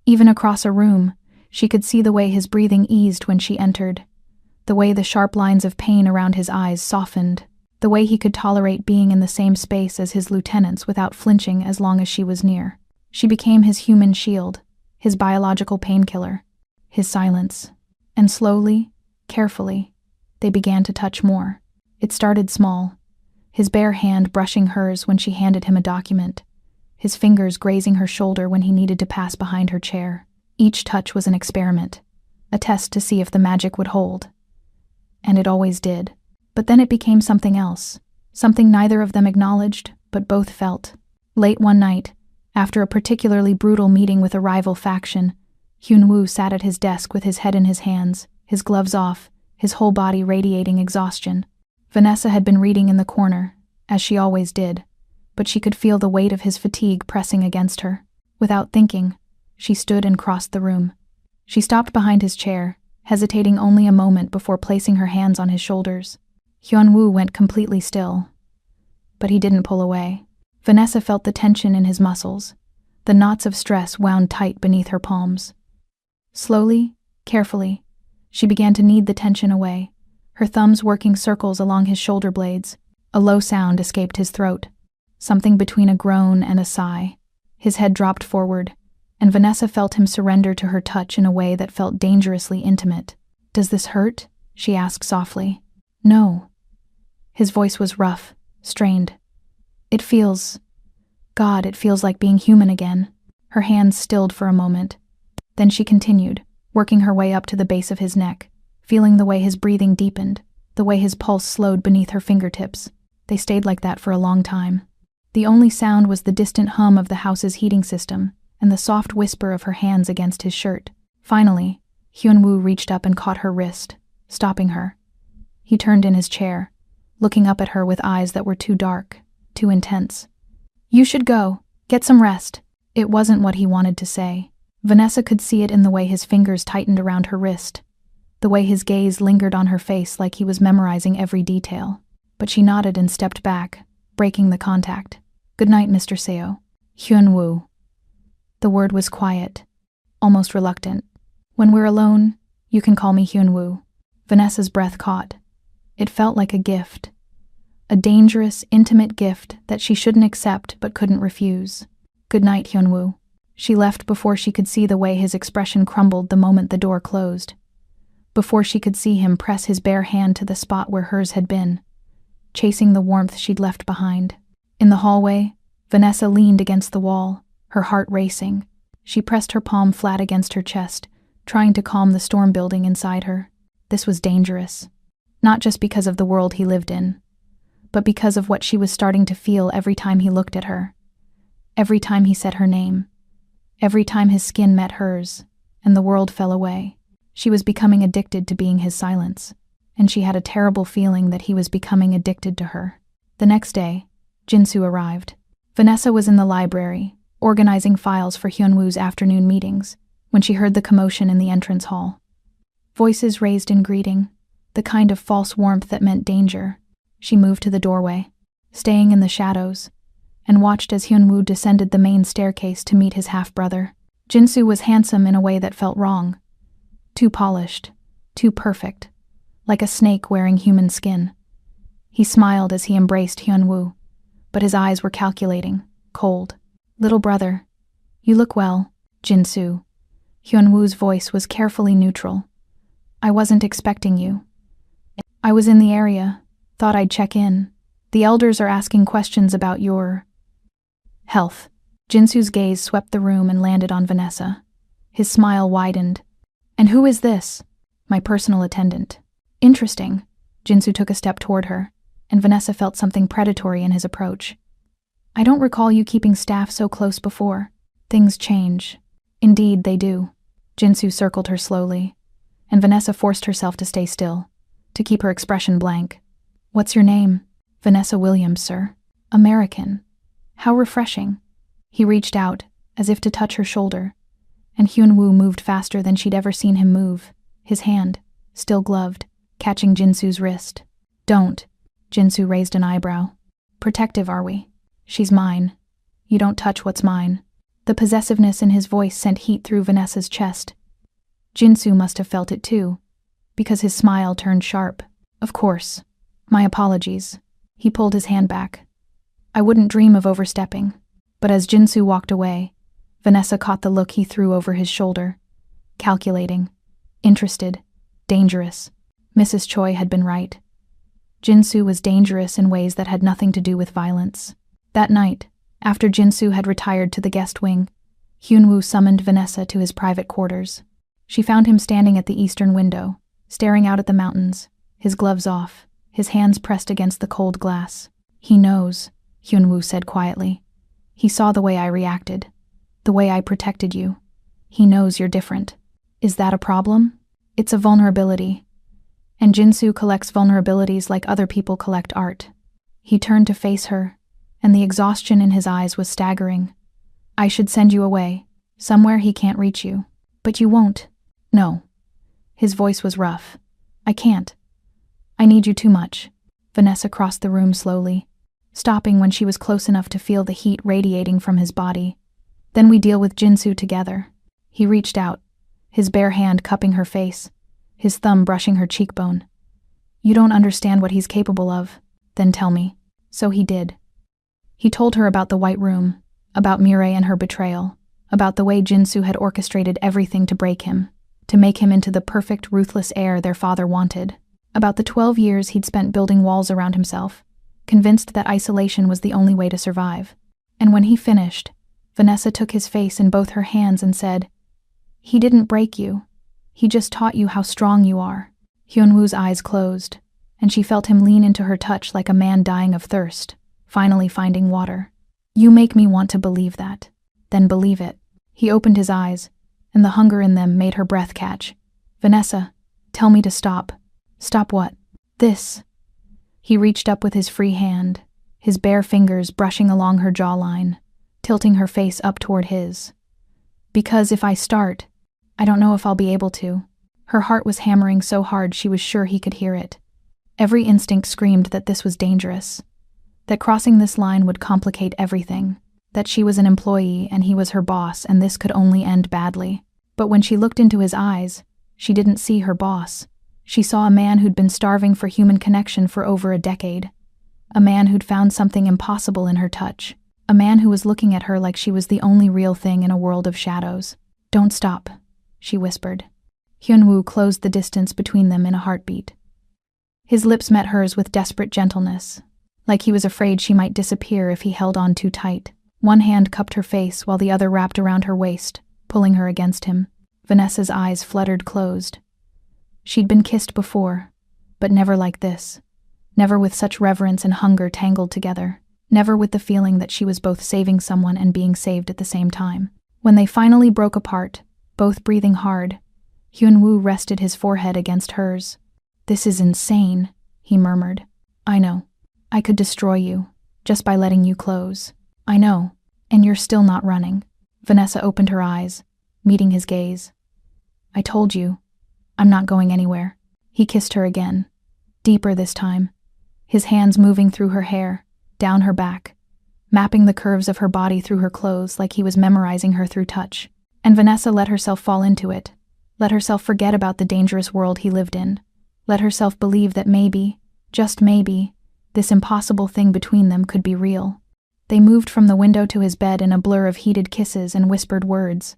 Even across a room, she could see the way his breathing eased when she entered, the way the sharp lines of pain around his eyes softened, the way he could tolerate being in the same space as his lieutenants without flinching as long as she was near. She became his human shield, his biological painkiller, his silence. And slowly, carefully, they began to touch more. It started small, his bare hand brushing hers when she handed him a document, his fingers grazing her shoulder when he needed to pass behind her chair. Each touch was an experiment, a test to see if the magic would hold. And it always did. But then it became something else, something neither of them acknowledged, but both felt. Late one night, after a particularly brutal meeting with a rival faction, Hyunwoo sat at his desk with his head in his hands, his gloves off, his whole body radiating exhaustion. Vanessa had been reading in the corner, as she always did, but she could feel the weight of his fatigue pressing against her. Without thinking, she stood and crossed the room. She stopped behind his chair, hesitating only a moment before placing her hands on his shoulders. Hyunwoo went completely still, but he didn't pull away. Vanessa felt the tension in his muscles. The knots of stress wound tight beneath her palms. Slowly, carefully, she began to knead the tension away, her thumbs working circles along his shoulder blades. A low sound escaped his throat, something between a groan and a sigh. His head dropped forward, and Vanessa felt him surrender to her touch in a way that felt dangerously intimate. "Does this hurt?" she asked softly. "No." His voice was rough, strained. It feels like being human again." Her hands stilled for a moment. Then she continued, working her way up to the base of his neck, feeling the way his breathing deepened, the way his pulse slowed beneath her fingertips. They stayed like that for a long time. The only sound was the distant hum of the house's heating system and the soft whisper of her hands against his shirt. Finally, Hyunwoo reached up and caught her wrist, stopping her. He turned in his chair, looking up at her with eyes that were too dark, too intense. "You should go. Get some rest." It wasn't what he wanted to say. Vanessa could see it in the way his fingers tightened around her wrist, the way his gaze lingered on her face like he was memorizing every detail. But she nodded and stepped back, breaking the contact. "Good night, Mr. Seo." Hyunwoo. The word was quiet, almost reluctant. "When we're alone, you can call me Hyunwoo." Vanessa's breath caught. It felt like a gift. A dangerous, intimate gift that she shouldn't accept but couldn't refuse. "Good night, Hyunwoo." She left before she could see the way his expression crumbled the moment the door closed. Before she could see him press his bare hand to the spot where hers had been, chasing the warmth she'd left behind. In the hallway, Vanessa leaned against the wall, her heart racing. She pressed her palm flat against her chest, trying to calm the storm building inside her. This was dangerous. Not just because of the world he lived in, but because of what she was starting to feel every time he looked at her. Every time he said her name. Every time his skin met hers, and the world fell away. She was becoming addicted to being his silence, and she had a terrible feeling that he was becoming addicted to her. The next day, Jinsu arrived. Vanessa was in the library, organizing files for Hyunwoo's afternoon meetings, when she heard the commotion in the entrance hall. Voices raised in greeting, the kind of false warmth that meant danger. She moved to the doorway, staying in the shadows, and watched as Hyunwoo descended the main staircase to meet his half-brother. Jinsu was handsome in a way that felt wrong. Too polished, too perfect, like a snake wearing human skin. He smiled as he embraced Hyunwoo, but his eyes were calculating, cold. "Little brother, you look well, Jinsu." Hyunwoo's voice was carefully neutral. "I wasn't expecting you. I was in the area, thought I'd check in. The elders are asking questions about your health." Jinsu's gaze swept the room and landed on Vanessa. His smile widened. "And who is this?" "My personal attendant." "Interesting." Jinsu took a step toward her, and Vanessa felt something predatory in his approach. "I don't recall you keeping staff so close before. Things change." "Indeed, they do." Jinsu circled her slowly, and Vanessa forced herself to stay still, to keep her expression blank. "What's your name?" "Vanessa Williams, sir." "American. How refreshing." He reached out, as if to touch her shoulder, and Hyunwoo moved faster than she'd ever seen him move, his hand, still gloved, catching Jinsu's wrist. "Don't." Jinsu raised an eyebrow. "Protective, are we?" "She's mine. You don't touch what's mine." The possessiveness in his voice sent heat through Vanessa's chest. Jinsu must have felt it too, because his smile turned sharp. "Of course. My apologies." He pulled his hand back. "I wouldn't dream of overstepping." But as Jinsu walked away, Vanessa caught the look he threw over his shoulder. Calculating, interested, dangerous. Mrs. Choi had been right. Jinsu was dangerous in ways that had nothing to do with violence. That night, after Jinsu had retired to the guest wing, Hyunwoo summoned Vanessa to his private quarters. She found him standing at the eastern window, staring out at the mountains, his gloves off, his hands pressed against the cold glass. "He knows," Hyunwoo said quietly. "He saw the way I reacted, the way I protected you. He knows you're different." "Is that a problem?" "It's a vulnerability. And Jinsu collects vulnerabilities like other people collect art." He turned to face her, and the exhaustion in his eyes was staggering. "I should send you away, somewhere he can't reach you. But you won't." "No." His voice was rough. "I can't. I need you too much." Vanessa crossed the room slowly, stopping when she was close enough to feel the heat radiating from his body. "Then we deal with Jinsu together." He reached out, his bare hand cupping her face, his thumb brushing her cheekbone. "You don't understand what he's capable of." "Then tell me." So he did. He told her about the White Room, about Mirai and her betrayal, about the way Jinsu had orchestrated everything to break him, to make him into the perfect, ruthless heir their father wanted, about the 12 years he'd spent building walls around himself, convinced that isolation was the only way to survive. And when he finished, Vanessa took his face in both her hands and said, "He didn't break you. He just taught you how strong you are." Hyunwoo's eyes closed, and she felt him lean into her touch like a man dying of thirst, finally finding water. "You make me want to believe that." "Then believe it." He opened his eyes, and the hunger in them made her breath catch. "Vanessa, tell me to stop." "Stop what?" "This." He reached up with his free hand, his bare fingers brushing along her jawline, tilting her face up toward his. "Because if I start, I don't know if I'll be able to." Her heart was hammering so hard she was sure he could hear it. Every instinct screamed that this was dangerous, that crossing this line would complicate everything, that she was an employee and he was her boss and this could only end badly. But when she looked into his eyes, she didn't see her boss. She saw a man who'd been starving for human connection for over a decade, a man who'd found something impossible in her touch, a man who was looking at her like she was the only real thing in a world of shadows. "Don't stop," she whispered. Hyunwoo closed the distance between them in a heartbeat. His lips met hers with desperate gentleness, like he was afraid she might disappear if he held on too tight. One hand cupped her face while the other wrapped around her waist, pulling her against him. Vanessa's eyes fluttered closed. She'd been kissed before, but never like this. Never with such reverence and hunger tangled together. Never with the feeling that she was both saving someone and being saved at the same time. When they finally broke apart, both breathing hard, Hyunwoo rested his forehead against hers. "This is insane," he murmured. "I know. I could destroy you, just by letting you close. I know, and you're still not running." Vanessa opened her eyes, meeting his gaze. "I told you. I'm not going anywhere." He kissed her again, deeper this time, his hands moving through her hair, down her back, mapping the curves of her body through her clothes like he was memorizing her through touch. And Vanessa let herself fall into it, let herself forget about the dangerous world he lived in, let herself believe that maybe, just maybe, this impossible thing between them could be real. They moved from the window to his bed in a blur of heated kisses and whispered words.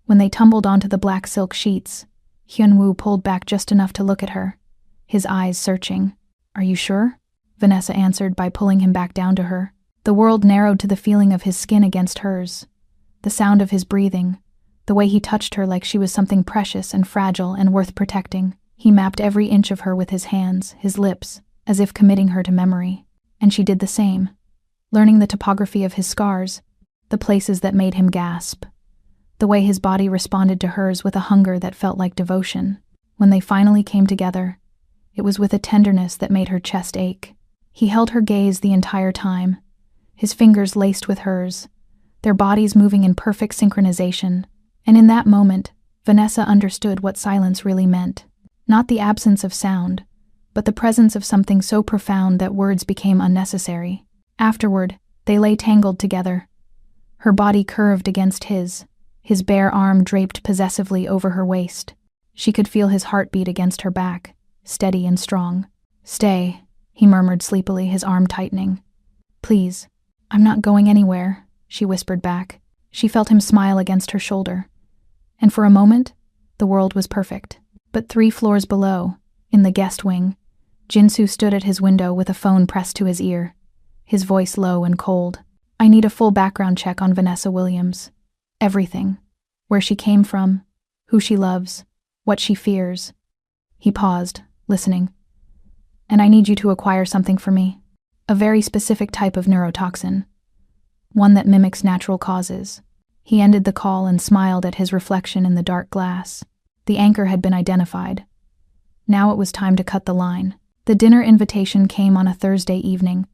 When they tumbled onto the black silk sheets, Hyunwoo pulled back just enough to look at her, his eyes searching. "Are you sure?" Vanessa answered by pulling him back down to her. The The world narrowed to the feeling of his skin against hers, the sound of his breathing, the way he touched her like she was something precious and fragile and worth protecting. He mapped every inch of her with his hands, his lips, as if committing her to memory. And she did the same, learning the topography of his scars, the places that made him gasp, the way his body responded to hers with a hunger that felt like devotion. When they finally came together, it was with a tenderness that made her chest ache. He held her gaze the entire time, his fingers laced with hers, their bodies moving in perfect synchronization, and in that moment, Vanessa understood what silence really meant. Not the absence of sound, but the presence of something so profound that words became unnecessary. Afterward, they lay tangled together, her body curved against his bare arm draped possessively over her waist. She could feel his heartbeat against her back, steady and strong. "Stay," he murmured sleepily, his arm tightening. "Please, I'm not going anywhere," she whispered back. She felt him smile against her shoulder, and for a moment, the world was perfect. But 3 floors below, in the guest wing, Jinsu stood at his window with a phone pressed to his ear, his voice low and cold. "I need a full background check on Vanessa Williams. Everything. Where she came from, who she loves, what she fears." He paused, listening. "And I need you to acquire something for me. A very specific type of neurotoxin. One that mimics natural causes." He ended the call and smiled at his reflection in the dark glass. The anchor had been identified. Now it was time to cut the line. The dinner invitation came on a Thursday evening,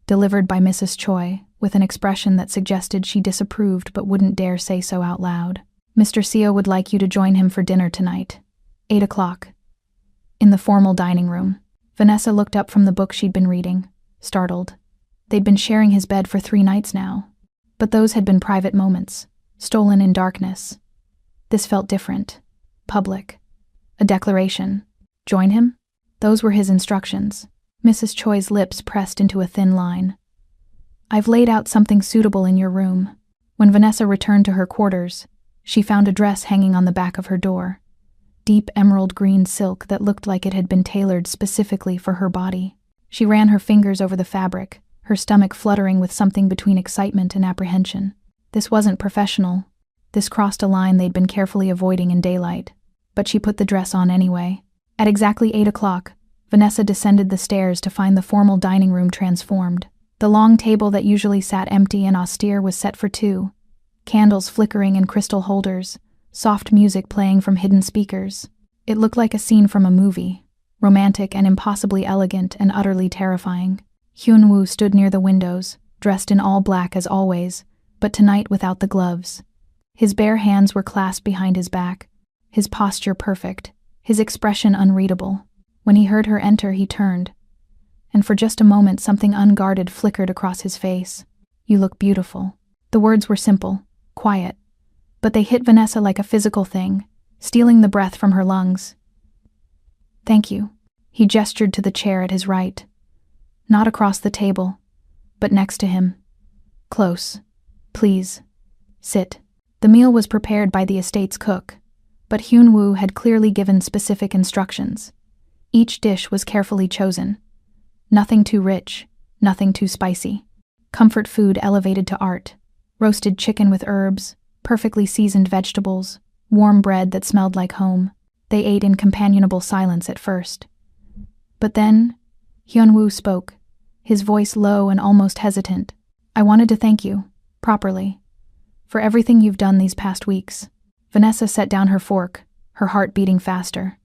delivered by Mrs. Choi, with an expression that suggested she disapproved but wouldn't dare say so out loud. "Mr. Seo would like you to join him for dinner tonight. 8 o'clock. In the formal dining room." Vanessa looked up from the book she'd been reading, startled. They'd been sharing his bed for 3 nights now. But those had been private moments, stolen in darkness. This felt different. Public. A declaration. Join him? Those were his instructions. Mrs. Choi's lips pressed into a thin line. "I've laid out something suitable in your room." When Vanessa returned to her quarters, she found a dress hanging on the back of her door. Deep emerald green silk that looked like it had been tailored specifically for her body. She ran her fingers over the fabric, her stomach fluttering with something between excitement and apprehension. This wasn't professional. This crossed a line they'd been carefully avoiding in daylight. But she put the dress on anyway. At exactly 8 o'clock, Vanessa descended the stairs to find the formal dining room transformed. The long table that usually sat empty and austere was set for 2. Candles flickering in crystal holders, soft music playing from hidden speakers. It looked like a scene from a movie, romantic and impossibly elegant and utterly terrifying. Hyun-woo stood near the windows, dressed in all black as always, but tonight without the gloves. His bare hands were clasped behind his back, his posture perfect, his expression unreadable. When he heard her enter, he turned, and for just a moment something unguarded flickered across his face. "You look beautiful." The words were simple, quiet, but they hit Vanessa like a physical thing, stealing the breath from her lungs. "Thank you." He gestured to the chair at his right. Not across the table, but next to him. "Close. Please. Sit." The meal was prepared by the estate's cook, but Hyun-woo had clearly given specific instructions. Each dish was carefully chosen. Nothing too rich, nothing too spicy. Comfort food elevated to art. Roasted chicken with herbs, perfectly seasoned vegetables, warm bread that smelled like home. They ate in companionable silence at first. But then, Hyun-woo spoke, his voice low and almost hesitant. "I wanted to thank you, properly, for everything you've done these past weeks." Vanessa set down her fork, her heart beating faster.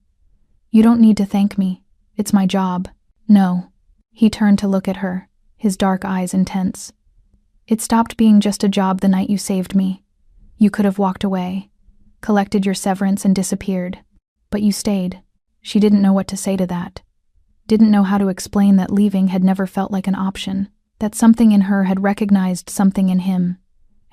"You don't need to thank me. It's my job." "No." He turned to look at her, his dark eyes intense. "It stopped being just a job the night you saved me. You could have walked away, collected your severance and disappeared. But you stayed." She didn't know what to say to that. Didn't know how to explain that leaving had never felt like an option, that something in her had recognized something in him,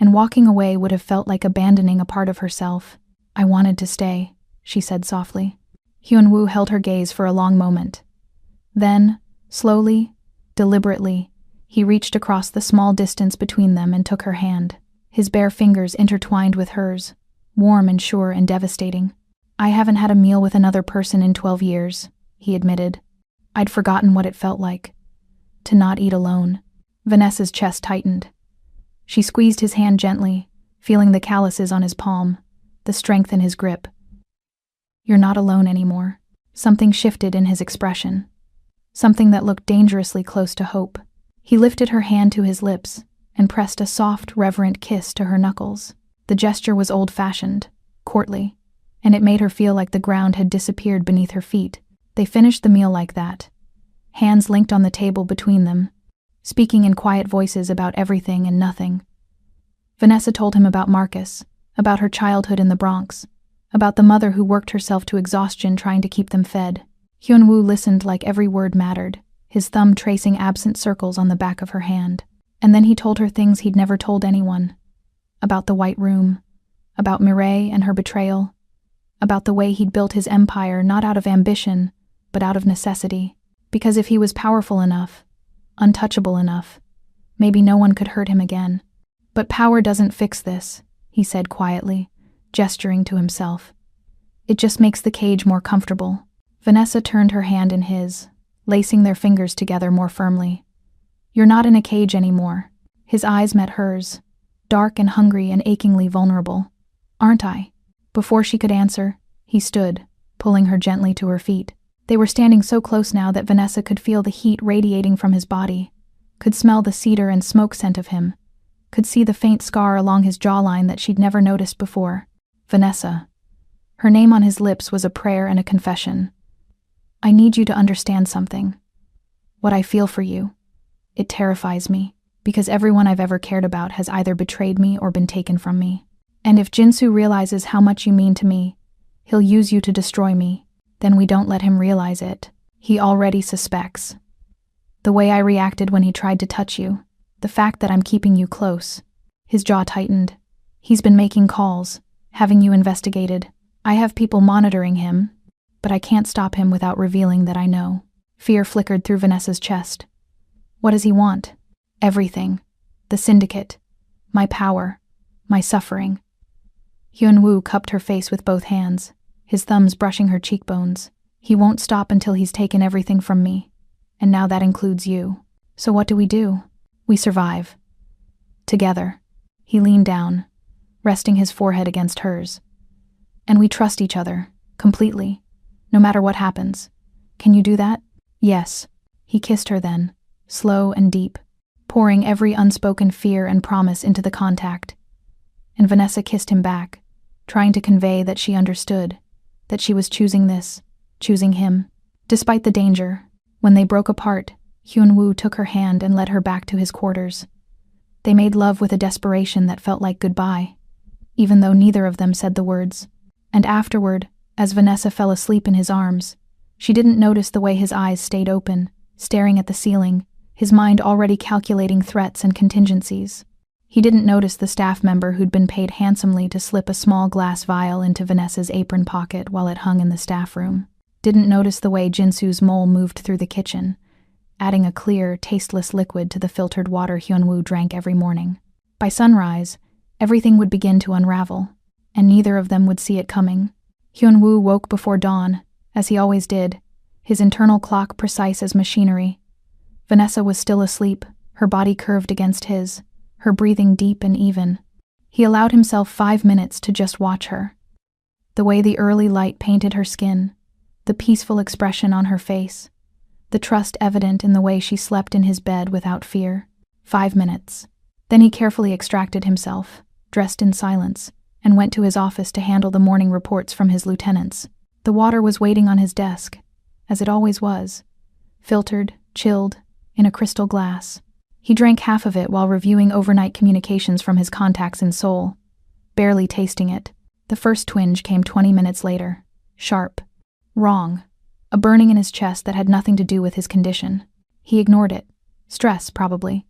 and walking away would have felt like abandoning a part of herself. "I wanted to stay," she said softly. Hyun-woo held her gaze for a long moment. Then, slowly, deliberately, he reached across the small distance between them and took her hand. His bare fingers intertwined with hers, warm and sure and devastating. "I haven't had a meal with another person in 12 years, he admitted. "I'd forgotten what it felt like. To not eat alone." Vanessa's chest tightened. She squeezed his hand gently, feeling the calluses on his palm, the strength in his grip. "You're not alone anymore." Something shifted in his expression. Something that looked dangerously close to hope. He lifted her hand to his lips and pressed a soft, reverent kiss to her knuckles. The gesture was old-fashioned, courtly, and it made her feel like the ground had disappeared beneath her feet. They finished the meal like that, hands linked on the table between them, speaking in quiet voices about everything and nothing. Vanessa told him about Marcus, about her childhood in the Bronx, about the mother who worked herself to exhaustion trying to keep them fed. Hyun-woo listened like every word mattered, his thumb tracing absent circles on the back of her hand. And then he told her things he'd never told anyone. About the White Room, about Mireille and her betrayal, about the way he'd built his empire not out of ambition, but out of necessity. Because if he was powerful enough, untouchable enough, maybe no one could hurt him again. But power doesn't fix this, he said quietly, gesturing to himself. It just makes the cage more comfortable. Vanessa turned her hand in his, lacing their fingers together more firmly. "You're not in a cage anymore." His eyes met hers, dark and hungry and achingly vulnerable. "Aren't I?" Before she could answer, he stood, pulling her gently to her feet. They were standing so close now that Vanessa could feel the heat radiating from his body, could smell the cedar and smoke scent of him, could see the faint scar along his jawline that she'd never noticed before. Vanessa. Her name on his lips was a prayer and a confession. "I need you to understand something. What I feel for you. It terrifies me, because everyone I've ever cared about has either betrayed me or been taken from me. And if Jinsu realizes how much you mean to me, he'll use you to destroy me. Then we don't let him realize it. He already suspects. The way I reacted when he tried to touch you, the fact that I'm keeping you close." His jaw tightened. "He's been making calls, having you investigated. I have people monitoring him, but I can't stop him without revealing that I know." Fear flickered through Vanessa's chest. "What does he want?" "Everything. The syndicate. My power. My suffering." Hyun-woo cupped her face with both hands, his thumbs brushing her cheekbones. "He won't stop until he's taken everything from me. And now that includes you. So what do? We survive. Together." He leaned down, resting his forehead against hers. "And we trust each other, completely, no matter what happens. Can you do that?" "Yes." He kissed her then, slow and deep, pouring every unspoken fear and promise into the contact. And Vanessa kissed him back, trying to convey that she understood, that she was choosing this, choosing him. Despite the danger, when they broke apart, Hyun-woo took her hand and led her back to his quarters. They made love with a desperation that felt like goodbye, even though neither of them said the words. And afterward, as Vanessa fell asleep in his arms, she didn't notice the way his eyes stayed open, staring at the ceiling, his mind already calculating threats and contingencies. He didn't notice the staff member who'd been paid handsomely to slip a small glass vial into Vanessa's apron pocket while it hung in the staff room. Didn't notice the way Jinsu's mole moved through the kitchen, adding a clear, tasteless liquid to the filtered water Hyun-woo drank every morning. By sunrise, everything would begin to unravel, and neither of them would see it coming. Hyun-woo woke before dawn, as he always did, his internal clock precise as machinery. Vanessa was still asleep, her body curved against his, her breathing deep and even. He allowed himself 5 minutes to just watch her. The way the early light painted her skin, the peaceful expression on her face, the trust evident in the way she slept in his bed without fear. 5 minutes. Then he carefully extracted himself, dressed in silence, and went to his office to handle the morning reports from his lieutenants. The water was waiting on his desk, as it always was, filtered, chilled, in a crystal glass. He drank half of it while reviewing overnight communications from his contacts in Seoul, barely tasting it. The first twinge came 20 minutes later. Sharp. Wrong. A burning in his chest that had nothing to do with his condition. He ignored it. Stress, probably.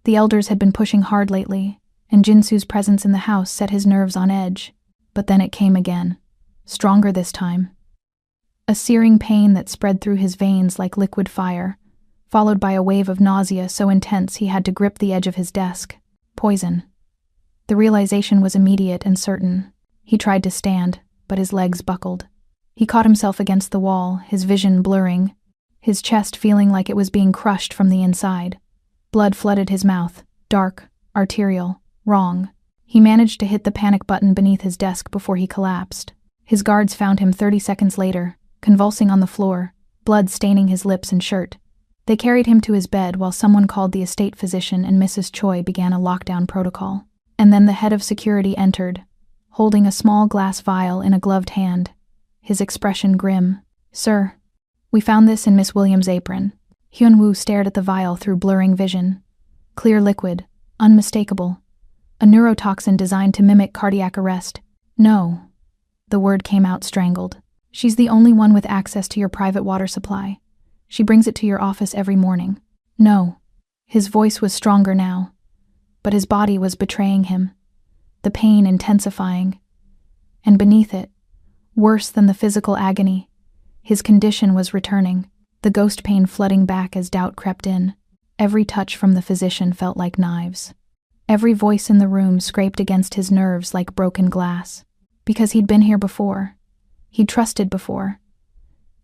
The elders had been pushing hard lately, and Jinsu's presence in the house set his nerves on edge. But then it came again. Stronger this time. A searing pain that spread through his veins like liquid fire, followed by a wave of nausea so intense he had to grip the edge of his desk. Poison. The realization was immediate and certain. He tried to stand, but his legs buckled. He caught himself against the wall, his vision blurring, his chest feeling like it was being crushed from the inside. Blood flooded his mouth, dark, arterial, wrong. He managed to hit the panic button beneath his desk before he collapsed. His guards found him 30 seconds later, convulsing on the floor, blood staining his lips and shirt. They carried him to his bed while someone called the estate physician and Mrs. Choi began a lockdown protocol. And then the head of security entered, holding a small glass vial in a gloved hand, his expression grim. "Sir, we found this in Miss Williams' apron." Hyun-woo stared at the vial through blurring vision. Clear liquid, unmistakable. A neurotoxin designed to mimic cardiac arrest. "No." The word came out strangled. "She's the only one with access to your private water supply. She brings it to your office every morning." "No." His voice was stronger now, but his body was betraying him, the pain intensifying. And beneath it, worse than the physical agony, his condition was returning, the ghost pain flooding back as doubt crept in. Every touch from the physician felt like knives. Every voice in the room scraped against his nerves like broken glass. Because he'd been here before. He'd trusted before.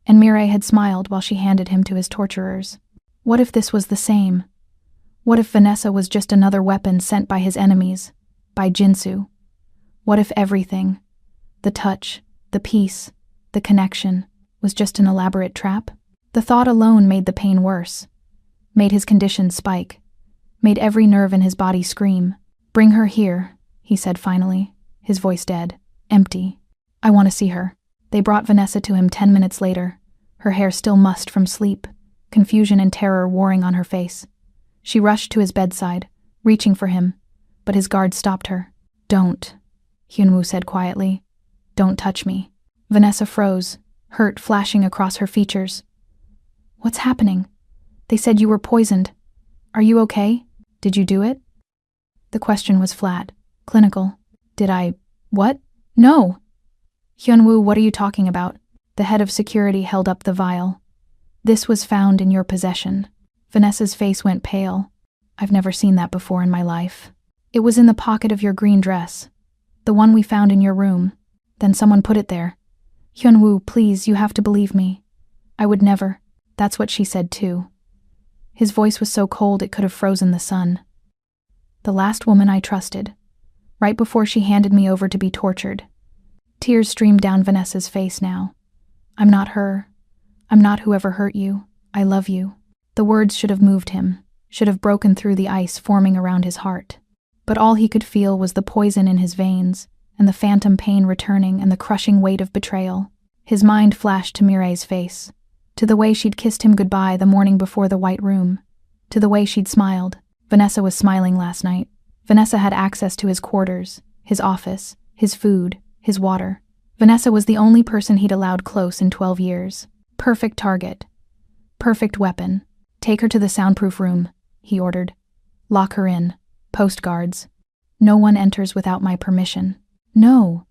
And Mireille had smiled while she handed him to his torturers. What if this was the same? What if Vanessa was just another weapon sent by his enemies, by Jinsu? What if everything, the touch, the peace, the connection, was just an elaborate trap? The thought alone made the pain worse, made his condition spike, made every nerve in his body scream. "Bring her here," he said finally, his voice dead, empty. "I want to see her." They brought Vanessa to him 10 minutes later, her hair still mussed from sleep, confusion and terror warring on her face. She rushed to his bedside, reaching for him, but his guard stopped her. "Don't," Hyun-woo said quietly. "Don't touch me." Vanessa froze, hurt flashing across her features. "What's happening? They said you were poisoned. Are you okay? Did you do it?" The question was flat, clinical. "Did I... what? No!" "Hyun-woo, what are you talking about?" The head of security held up the vial. "This was found in your possession." Vanessa's face went pale. "I've never seen that before in my life." "It was in the pocket of your green dress. The one we found in your room. Then someone put it there." "Hyun-woo, please, you have to believe me." "I would never." That's what she said too. His voice was so cold it could have frozen the sun. "The last woman I trusted. Right before she handed me over to be tortured." Tears streamed down Vanessa's face now. "I'm not her. I'm not whoever hurt you. I love you." The words should have moved him, should have broken through the ice forming around his heart. But all he could feel was the poison in his veins, and the phantom pain returning and the crushing weight of betrayal. His mind flashed to Mireille's face, to the way she'd kissed him goodbye the morning before the white room, to the way she'd smiled. Vanessa was smiling last night. Vanessa had access to his quarters, his office, his food, his water. Vanessa was the only person he'd allowed close in 12 years. Perfect target. Perfect weapon. "Take her to the soundproof room," he ordered. "Lock her in. Post guards. No one enters without my permission." "No."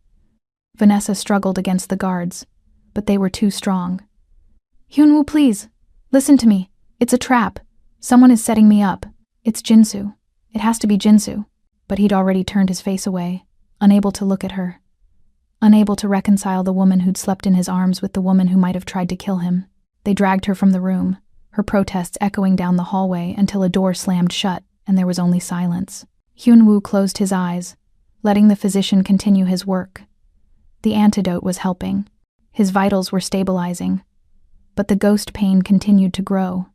Vanessa struggled against the guards, but they were too strong. "Hyun-woo, please. Listen to me. It's a trap. Someone is setting me up. It's Jinsu. It has to be Jinsu." But he'd already turned his face away, unable to look at her. Unable to reconcile the woman who'd slept in his arms with the woman who might have tried to kill him. They dragged her from the room, her protests echoing down the hallway until a door slammed shut and there was only silence. Hyun-woo closed his eyes, letting the physician continue his work. The antidote was helping. His vitals were stabilizing. But the ghost pain continued to grow,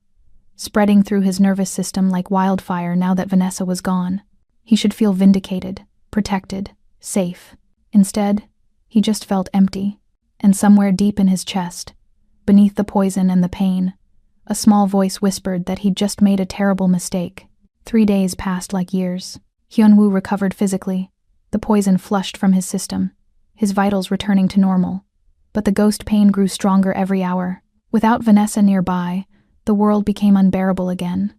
spreading through his nervous system like wildfire now that Vanessa was gone. He should feel vindicated, protected, safe. Instead, he just felt empty. And somewhere deep in his chest, beneath the poison and the pain, a small voice whispered that he'd just made a terrible mistake. 3 days passed like years. Hyun-woo recovered physically, the poison flushed from his system, his vitals returning to normal. But the ghost pain grew stronger every hour. Without Vanessa nearby, the world became unbearable again.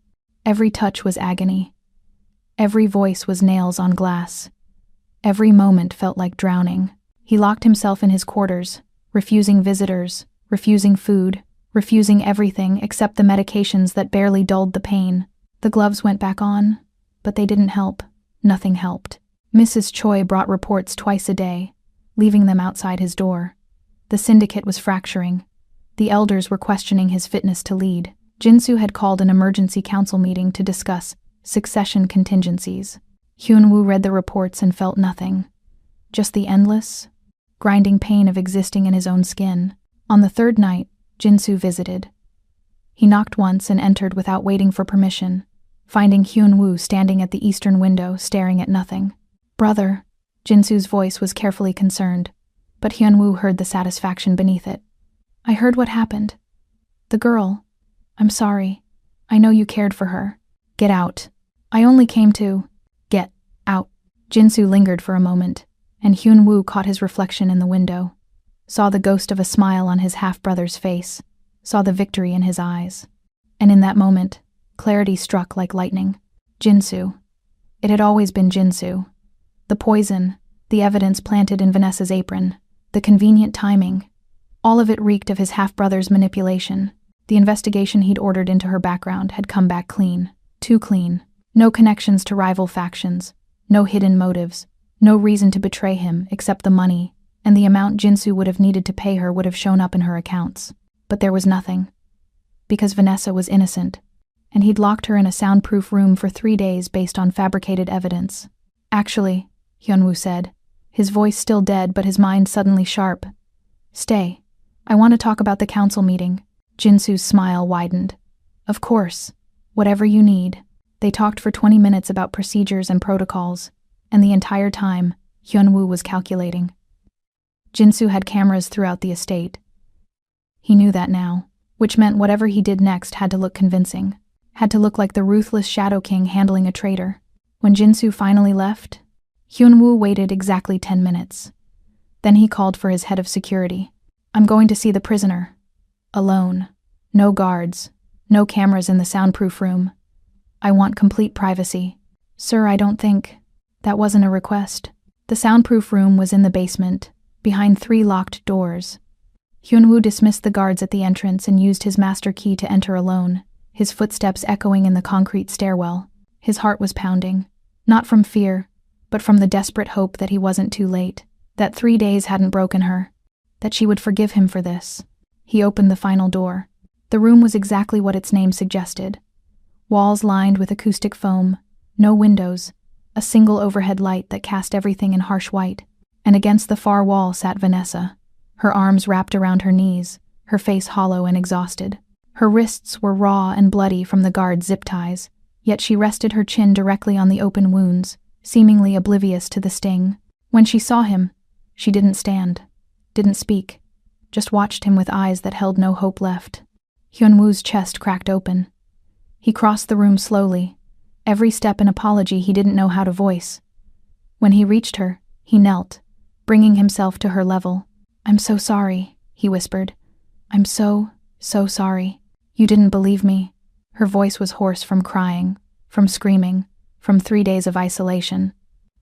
Every touch was agony. Every voice was nails on glass. Every moment felt like drowning. He locked himself in his quarters, refusing visitors, refusing food, refusing everything except the medications that barely dulled the pain. The gloves went back on, but they didn't help. Nothing helped. Mrs. Choi brought reports twice a day, leaving them outside his door. The syndicate was fracturing. The elders were questioning his fitness to lead. Jinsu had called an emergency council meeting to discuss succession contingencies. Hyunwoo read the reports and felt nothing. Just the endless, grinding pain of existing in his own skin. On the third night, Jinsu visited. He knocked once and entered without waiting for permission, finding Hyunwoo standing at the eastern window staring at nothing. "Brother," Jinsu's voice was carefully concerned, but Hyunwoo heard the satisfaction beneath it. "I heard what happened. The girl. I'm sorry. I know you cared for her. Get out. I only came to—" "Get out." Jinsu lingered for a moment, and Hyunwoo caught his reflection in the window, saw the ghost of a smile on his half-brother's face, saw the victory in his eyes. And in that moment, clarity struck like lightning. Jinsu. It had always been Jinsu. The poison, the evidence planted in Vanessa's apron, the convenient timing, all of it reeked of his half-brother's manipulation. The investigation he'd ordered into her background had come back clean. Too clean. No connections to rival factions, no hidden motives, no reason to betray him except the money, and the amount Jinsu would have needed to pay her would have shown up in her accounts. But there was nothing. Because Vanessa was innocent, and he'd locked her in a soundproof room for 3 days based on fabricated evidence. "Actually," Hyunwoo said, his voice still dead but his mind suddenly sharp. "Stay. I want to talk about the council meeting." Jinsu's smile widened. "Of course. Whatever you need." They talked for 20 minutes about procedures and protocols, and the entire time, Hyunwoo was calculating. Jinsu had cameras throughout the estate. He knew that now, which meant whatever he did next had to look convincing, had to look like the ruthless Shadow King handling a traitor. When Jinsu finally left, Hyunwoo waited exactly 10 minutes. Then he called for his head of security. "I'm going to see the prisoner. Alone. No guards. No cameras in the soundproof room. I want complete privacy." "Sir, I don't think—" "That wasn't a request." The soundproof room was in the basement, behind 3 locked doors. Hyunwoo dismissed the guards at the entrance and used his master key to enter alone, his footsteps echoing in the concrete stairwell. His heart was pounding, not from fear, but from the desperate hope that he wasn't too late, that 3 days hadn't broken her, that she would forgive him for this. He opened the final door. The room was exactly what its name suggested. Walls lined with acoustic foam, no windows, a single overhead light that cast everything in harsh white, and against the far wall sat Vanessa, her arms wrapped around her knees, her face hollow and exhausted. Her wrists were raw and bloody from the guard's zip ties, yet she rested her chin directly on the open wounds, seemingly oblivious to the sting. When she saw him, she didn't stand, didn't speak, just watched him with eyes that held no hope left. Hyunwoo's chest cracked open. He crossed the room slowly, every step an apology he didn't know how to voice. When he reached her, he knelt, bringing himself to her level. "I'm so sorry," he whispered. "I'm so sorry. You didn't believe me." Her voice was hoarse from crying, from screaming, from 3 days of isolation.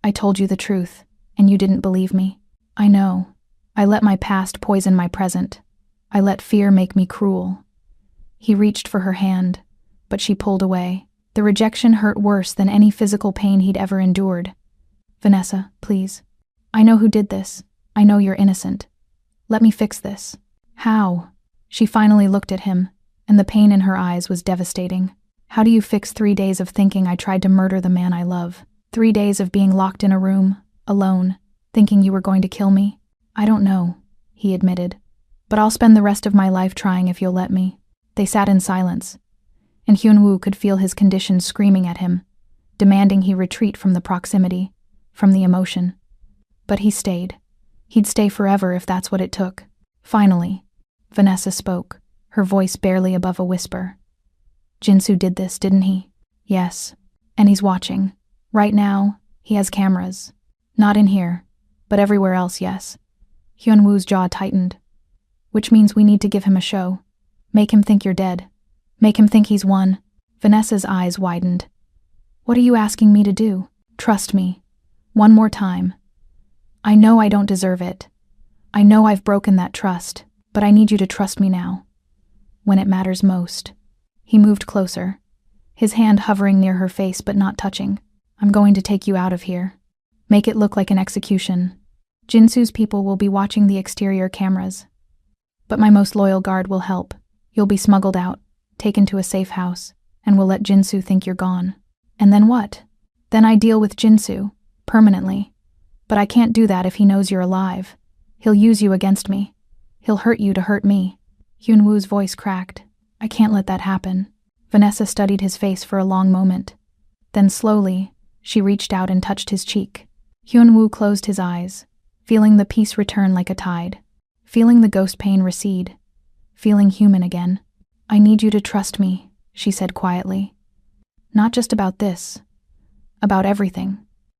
"I told you the truth, and you didn't believe me. I know. I let my past poison my present. I let fear make me cruel." He reached for her hand, but she pulled away. The rejection hurt worse than any physical pain he'd ever endured. "Vanessa, please. I know who did this. I know you're innocent. Let me fix this." "How?" She finally looked at him, and the pain in her eyes was devastating. "How do you fix 3 days of thinking I tried to murder the man I love? 3 days of being locked in a room, alone, thinking you were going to kill me?" "I don't know," he admitted, "but I'll spend the rest of my life trying if you'll let me." They sat in silence, and Hyunwoo could feel his condition screaming at him, demanding he retreat from the proximity, from the emotion. But he stayed. He'd stay forever if that's what it took. Finally, Vanessa spoke, her voice barely above a whisper. "Jinsu did this, didn't he?" "Yes. And he's watching. Right now, he has cameras. Not in here, but everywhere else, yes." Hyunwoo's jaw tightened. "Which means we need to give him a show. Make him think you're dead. Make him think he's won." Vanessa's eyes widened. "What are you asking me to do?" "Trust me. One more time. I know I don't deserve it. I know I've broken that trust, but I need you to trust me now. When it matters most." He moved closer, his hand hovering near her face but not touching. "I'm going to take you out of here. Make it look like an execution. Jinsu's people will be watching the exterior cameras. But my most loyal guard will help. You'll be smuggled out. taken to a safe house, and we'll let Jinsu think you're gone. And then what? Then I deal with Jinsu, permanently. But I can't do that if he knows you're alive. He'll use you against me. He'll hurt you to hurt me. Hyunwoo's voice cracked. I can't let that happen. Vanessa studied his face for a long moment. Then slowly, she reached out and touched his cheek. Hyunwoo closed his eyes, feeling the peace return like a tide, feeling the ghost pain recede, feeling human again. I need you to trust me, she said quietly. Not just about this. About everything.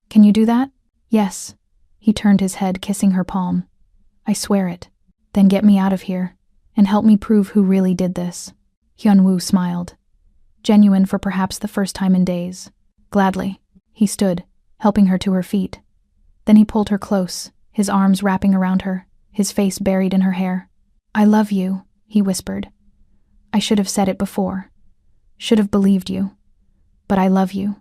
Can you do that? Yes. He turned his head, kissing her palm. I swear it. Then get me out of here, and help me prove who really did this. Hyunwoo smiled. Genuine for perhaps the first time in days. Gladly. He stood, helping her to her feet. Then he pulled her close, his arms wrapping around her, his face buried in her hair. I love you, he whispered. I should have said it before. Should have believed you. But I love you,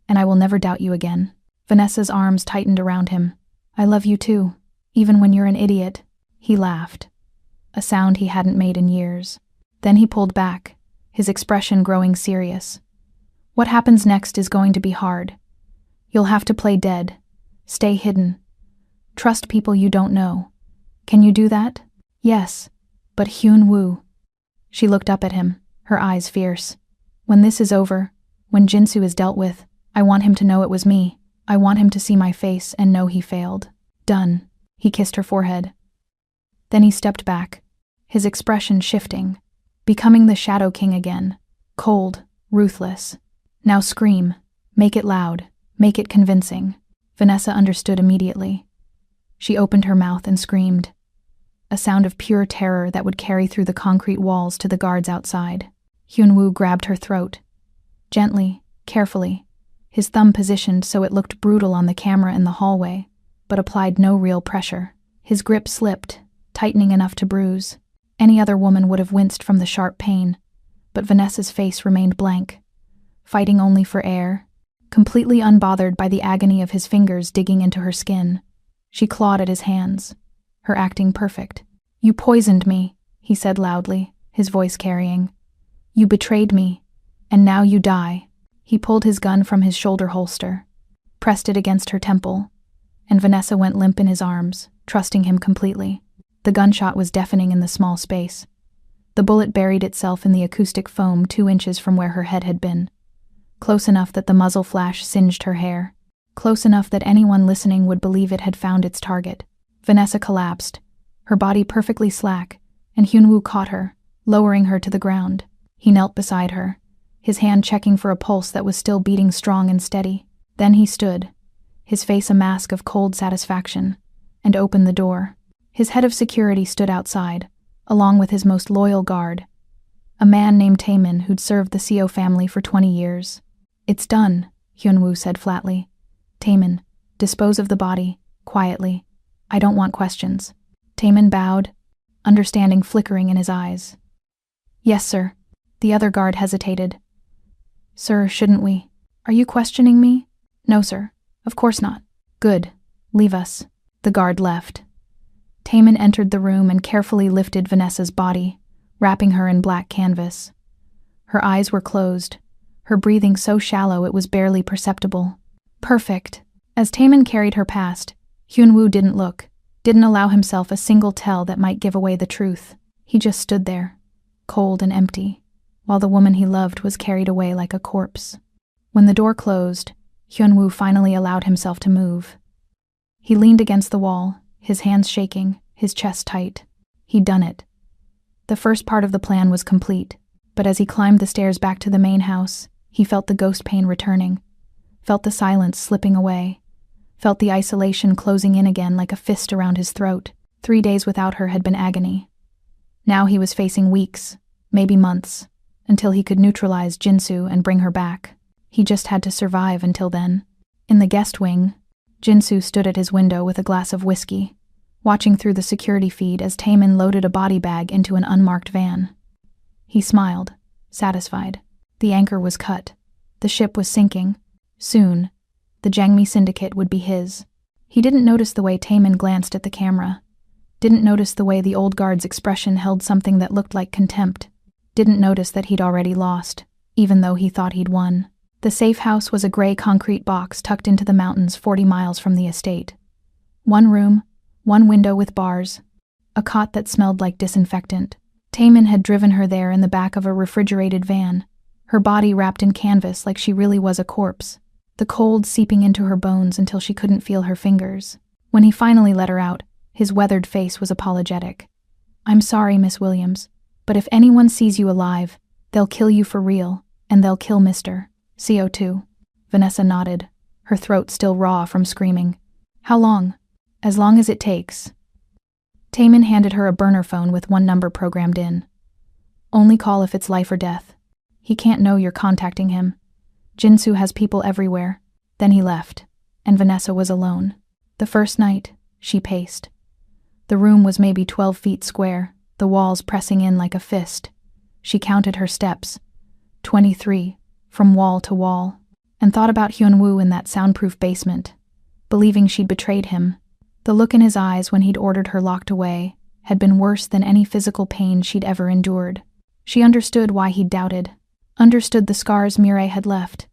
and I will never doubt you again. Vanessa's arms tightened around him. I love you too, even when you're an idiot. He laughed, a sound he hadn't made in years. Then he pulled back, his expression growing serious. What happens next is going to be hard. You'll have to play dead, stay hidden, trust people you don't know. Can you do that? Yes, but Hyunwoo. She looked up at him, her eyes fierce. When this is over, when Jinsu is dealt with, I want him to know it was me. I want him to see my face and know he failed. Done. He kissed her forehead. Then he stepped back, his expression shifting, becoming the Shadow King again, cold, ruthless. Now scream, make it loud, make it convincing. Vanessa understood immediately. She opened her mouth and screamed, a sound of pure terror that would carry through the concrete walls to the guards outside. Hyunwoo grabbed her throat. Gently, carefully, his thumb positioned so it looked brutal on the camera in the hallway, but applied no real pressure. His grip slipped, tightening enough to bruise. Any other woman would have winced from the sharp pain, but Vanessa's face remained blank, fighting only for air, completely unbothered by the agony of his fingers digging into her skin. She clawed at his hands, her acting perfect. You poisoned me, he said loudly, his voice carrying. You betrayed me, and now you die. He pulled his gun from his shoulder holster, pressed it against her temple, and Vanessa went limp in his arms, trusting him completely. The gunshot was deafening in the small space. The bullet buried itself in the acoustic foam 2 inches from where her head had been, close enough that the muzzle flash singed her hair, close enough that anyone listening would believe it had found its target. Vanessa collapsed, her body perfectly slack, and Hyunwoo caught her, lowering her to the ground. He knelt beside her, his hand checking for a pulse that was still beating strong and steady. Then he stood, his face a mask of cold satisfaction, and opened the door. His head of security stood outside, along with his most loyal guard, a man named Taemin who'd served the Seo family for 20 years. It's done, Hyunwoo said flatly. Taemin, dispose of the body, quietly. I don't want questions. Taemin bowed, understanding flickering in his eyes. Yes, sir. The other guard hesitated. Sir, shouldn't we? Are you questioning me? No, sir. Of course not. Good. Leave us. The guard left. Taemin entered the room and carefully lifted Vanessa's body, wrapping her in black canvas. Her eyes were closed, her breathing so shallow it was barely perceptible. Perfect. As Taemin carried her past, Hyunwoo didn't look, didn't allow himself a single tell that might give away the truth. He just stood there, cold and empty, while the woman he loved was carried away like a corpse. When the door closed, Hyunwoo finally allowed himself to move. He leaned against the wall, his hands shaking, his chest tight. He'd done it. The first part of the plan was complete, but as he climbed the stairs back to the main house, he felt the ghost pain returning, felt the silence slipping away, felt the isolation closing in again like a fist around his throat. 3 days without her had been agony. Now he was facing weeks, maybe months, until he could neutralize Jinsu and bring her back. He just had to survive until then. In the guest wing, Jinsu stood at his window with a glass of whiskey, watching through the security feed as Taemin loaded a body bag into an unmarked van. He smiled, satisfied. The anchor was cut. The ship was sinking. Soon, the Jangmi syndicate would be his. He didn't notice the way Taemin glanced at the camera, didn't notice the way the old guard's expression held something that looked like contempt. didn't notice that he'd already lost, even though he thought he'd won. The safe house was a gray concrete box tucked into the mountains 40 miles from the estate. One room, one window with bars, a cot that smelled like disinfectant. Taman had driven her there in the back of a refrigerated van, her body wrapped in canvas like she really was a corpse, the cold seeping into her bones until she couldn't feel her fingers. When he finally let her out, his weathered face was apologetic. "I'm sorry, Miss Williams, but if anyone sees you alive, they'll kill you for real, and they'll kill Mr. CO2. Vanessa nodded, her throat still raw from screaming. "How long?" "As long as it takes." Taman handed her a burner phone with one number programmed in. "Only call if it's life or death. He can't know you're contacting him. Jinsu has people everywhere." Then he left, and Vanessa was alone. The first night, she paced. The room was maybe 12 feet square, the walls pressing in like a fist. She counted her steps, 23, from wall to wall, and thought about Hyunwoo in that soundproof basement, believing she'd betrayed him. The look in his eyes when he'd ordered her locked away had been worse than any physical pain she'd ever endured. She understood why he'd doubted, understood the scars Mireille had left,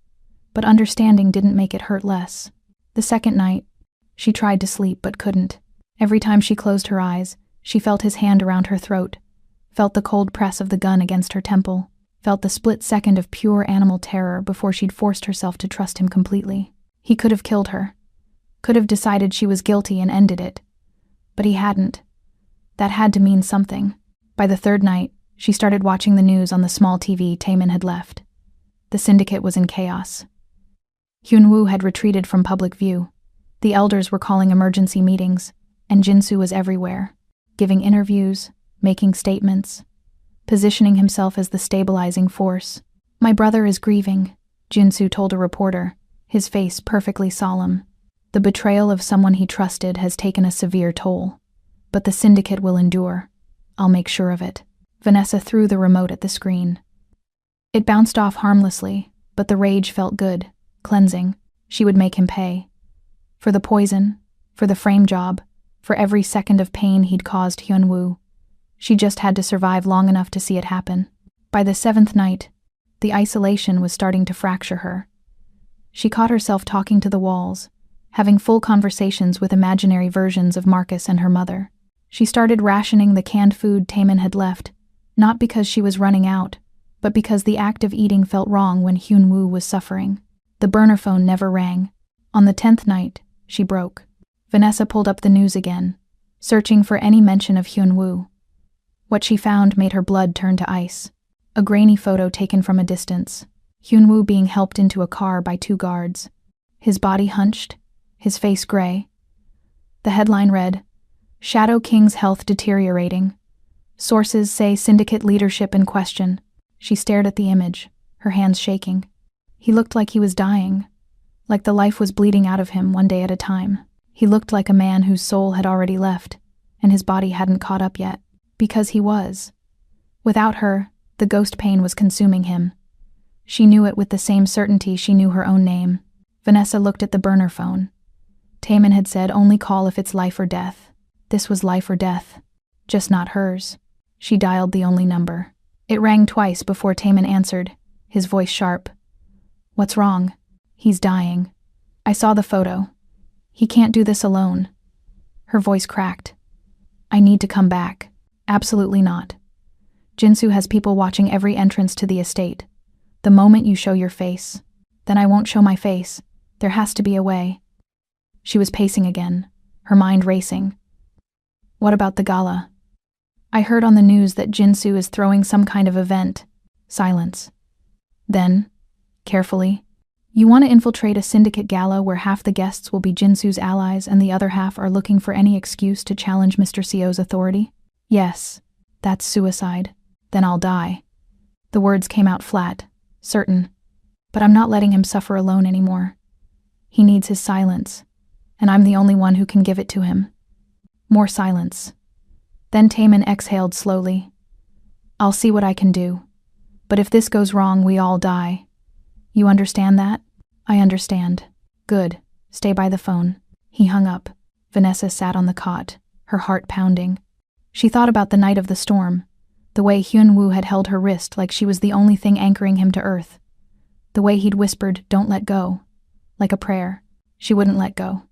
but understanding didn't make it hurt less. The second night, she tried to sleep but couldn't. Every time she closed her eyes, she felt his hand around her throat, felt the cold press of the gun against her temple, felt the split second of pure animal terror before she'd forced herself to trust him completely. He could have killed her, could have decided she was guilty and ended it, but he hadn't. That had to mean something. By the third night, she started watching the news on the small TV Taman had left. The syndicate was in chaos. Hyunwoo had retreated from public view. The elders were calling emergency meetings, and Jinsu was everywhere, giving interviews, making statements, positioning himself as the stabilizing force. "My brother is grieving," Jinsu told a reporter, his face perfectly solemn. "The betrayal of someone he trusted has taken a severe toll. But the syndicate will endure. I'll make sure of it." Vanessa threw the remote at the screen. It bounced off harmlessly, but the rage felt good, cleansing. She would make him pay. For the poison, for the frame job, for every second of pain he'd caused Hyunwoo. She just had to survive long enough to see it happen. By the 7th night, the isolation was starting to fracture her. She caught herself talking to the walls, having full conversations with imaginary versions of Marcus and her mother. She started rationing the canned food Taman had left, not because she was running out, but because the act of eating felt wrong when Hyunwoo was suffering. The burner phone never rang. On the 10th night, she broke. Vanessa pulled up the news again, searching for any mention of Hyunwoo. What she found made her blood turn to ice. A grainy photo taken from a distance, Hyunwoo being helped into a car by 2 guards. His body hunched, his face gray. The headline read, "Shadow King's health deteriorating. Sources say syndicate leadership in question." She stared at the image, her hands shaking. He looked like he was dying, like the life was bleeding out of him one day at a time. He looked like a man whose soul had already left, and his body hadn't caught up yet. Because he was. Without her, the ghost pain was consuming him. She knew it with the same certainty she knew her own name. Vanessa looked at the burner phone. Taman had said only call if it's life or death. This was life or death, just not hers. She dialed the only number. It rang twice before Taman answered, his voice sharp. "What's wrong?" "He's dying. I saw the photo. He can't do this alone." Her voice cracked. "I need to come back." "Absolutely not. Jinsu has people watching every entrance to the estate. The moment you show your face." "Then I won't show my face. There has to be a way." She was pacing again, her mind racing. "What about the gala?" "I heard on the news that Jinsu is throwing some kind of event." Silence. Then, carefully, "You want to infiltrate a syndicate gala where half the guests will be Jinsu's allies and the other half are looking for any excuse to challenge Mr. Co's authority?" "Yes. That's suicide. Then I'll die." The words came out flat, certain. "But I'm not letting him suffer alone anymore. He needs his silence, and I'm the only one who can give it to him." More silence. Then Taman exhaled slowly. "I'll see what I can do. But if this goes wrong, we all die. You understand that?" "I understand." "Good. Stay by the phone." He hung up. Vanessa sat on the cot, her heart pounding. She thought about the night of the storm, The way Hyun-woo had held her wrist like she was the only thing anchoring him to earth. The way he'd whispered, "Don't let go," like a prayer. She wouldn't let go.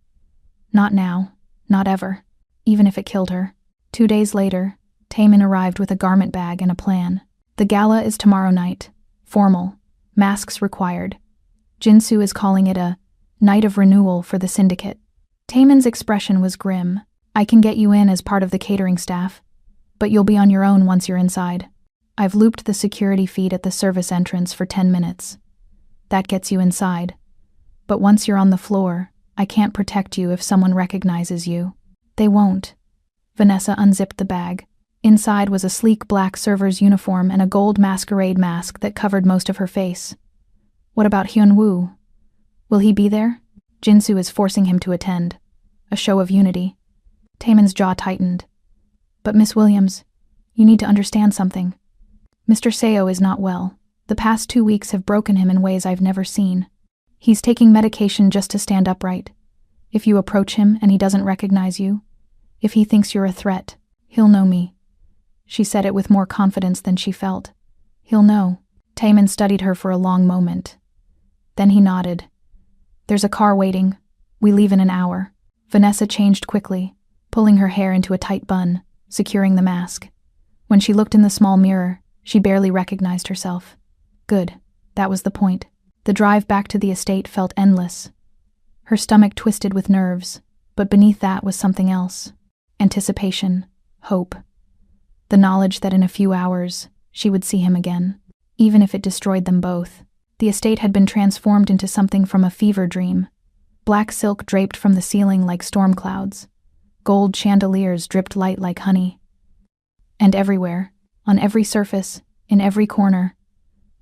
Not now, not ever, even if it killed her. 2 days later, Taemin arrived with a garment bag and a plan. The gala is tomorrow night. Formal. Masks required. Jinsu is calling it a night of renewal for the syndicate. Taemin's expression was grim. "I can get you in as part of the catering staff, but you'll be on your own once you're inside. I've looped the security feed at the service entrance for 10 minutes. That gets you inside. But once you're on the floor, I can't protect you if someone recognizes you." "They won't." Vanessa unzipped the bag. Inside was a sleek black server's uniform and a gold masquerade mask that covered most of her face. "What about Hyun-woo? Will he be there?" Jinsu is forcing him to attend. A show of unity. Taemin's jaw tightened. "But Miss Williams, you need to understand something. Mr. Seo is not well. The past 2 weeks have broken him in ways I've never seen. He's taking medication just to stand upright. If you approach him and he doesn't recognize you, if he thinks you're a threat, he'll know me." She said it with more confidence than she felt. "He'll know." Taemin studied her for a long moment. Then he nodded. "There's a car waiting. We leave in an hour." Vanessa changed quickly, pulling her hair into a tight bun, securing the mask. When she looked in the small mirror, she barely recognized herself. Good. That was the point. The drive back to the estate felt endless. Her stomach twisted with nerves, but beneath that was something else. Anticipation. Hope. The knowledge that in a few hours, she would see him again, even if it destroyed them both. The estate had been transformed into something from a fever dream. Black silk draped from the ceiling like storm clouds. Gold chandeliers dripped light like honey. And everywhere, on every surface, in every corner,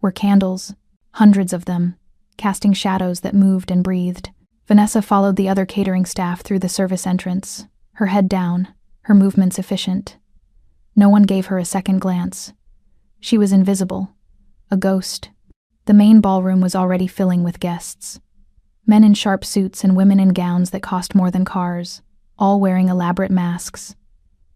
were candles, hundreds of them, casting shadows that moved and breathed. Vanessa followed the other catering staff through the service entrance, her head down, her movements efficient. No one gave her a second glance. She was invisible, a ghost. The main ballroom was already filling with guests. Men in sharp suits and women in gowns that cost more than cars, all wearing elaborate masks.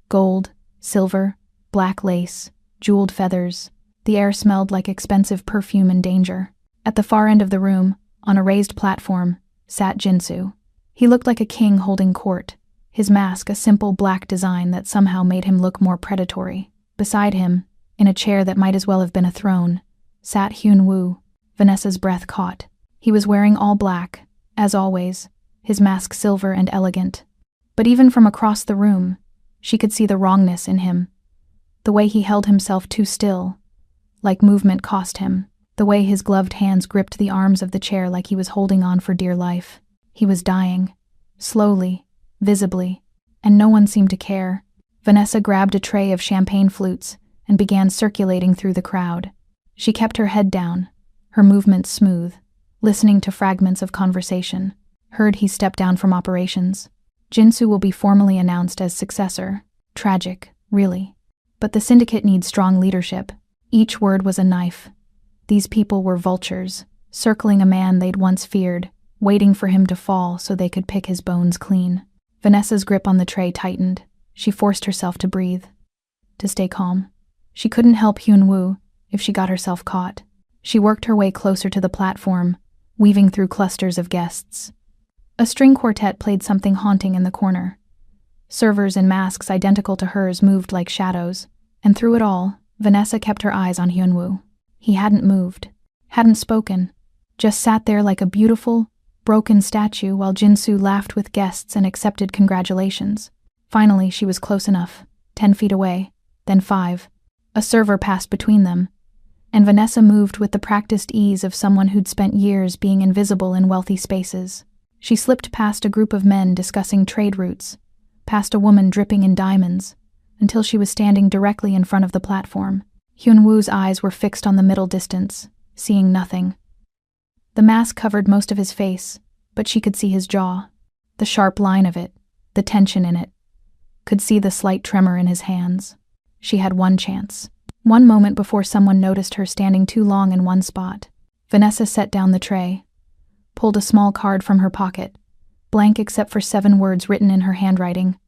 Gold, silver, black lace, jeweled feathers. The air smelled like expensive perfume and danger. At the far end of the room, on a raised platform, sat Jinsu. He looked like a king holding court, his mask a simple black design that somehow made him look more predatory. Beside him, in a chair that might as well have been a throne, sat Hyun-woo. Vanessa's breath caught. He was wearing all black, as always, his mask silver and elegant. But even from across the room, she could see the wrongness in him. The way he held himself too still, like movement cost him. The way his gloved hands gripped the arms of the chair like he was holding on for dear life. He was dying. Slowly, visibly, and no one seemed to care. Vanessa grabbed a tray of champagne flutes and began circulating through the crowd. She kept her head down, her movements smooth, listening to fragments of conversation. Heard he stepped down from operations. Jinsu will be formally announced as successor. Tragic, really. But the syndicate needs strong leadership. Each word was a knife. These people were vultures, circling a man they'd once feared, waiting for him to fall so they could pick his bones clean. Vanessa's grip on the tray tightened. She forced herself to breathe, to stay calm. She couldn't help Hyun-woo if she got herself caught. She worked her way closer to the platform, weaving through clusters of guests. A string quartet played something haunting in the corner. Servers in masks identical to hers moved like shadows, and through it all, Vanessa kept her eyes on Hyun-woo. He hadn't moved, hadn't spoken, just sat there like a beautiful, broken statue while Jinsu laughed with guests and accepted congratulations. Finally, she was close enough, 10 feet away, then 5. A server passed between them, and Vanessa moved with the practiced ease of someone who'd spent years being invisible in wealthy spaces. She slipped past a group of men discussing trade routes, past a woman dripping in diamonds, until she was standing directly in front of the platform. Hyun-woo's eyes were fixed on the middle distance, seeing nothing. The mask covered most of his face, but she could see his jaw, the sharp line of it, the tension in it. Could see the slight tremor in his hands. She had one chance. One moment before someone noticed her standing too long in one spot. Vanessa set down the tray, pulled a small card from her pocket, blank except for 7 words written in her handwriting.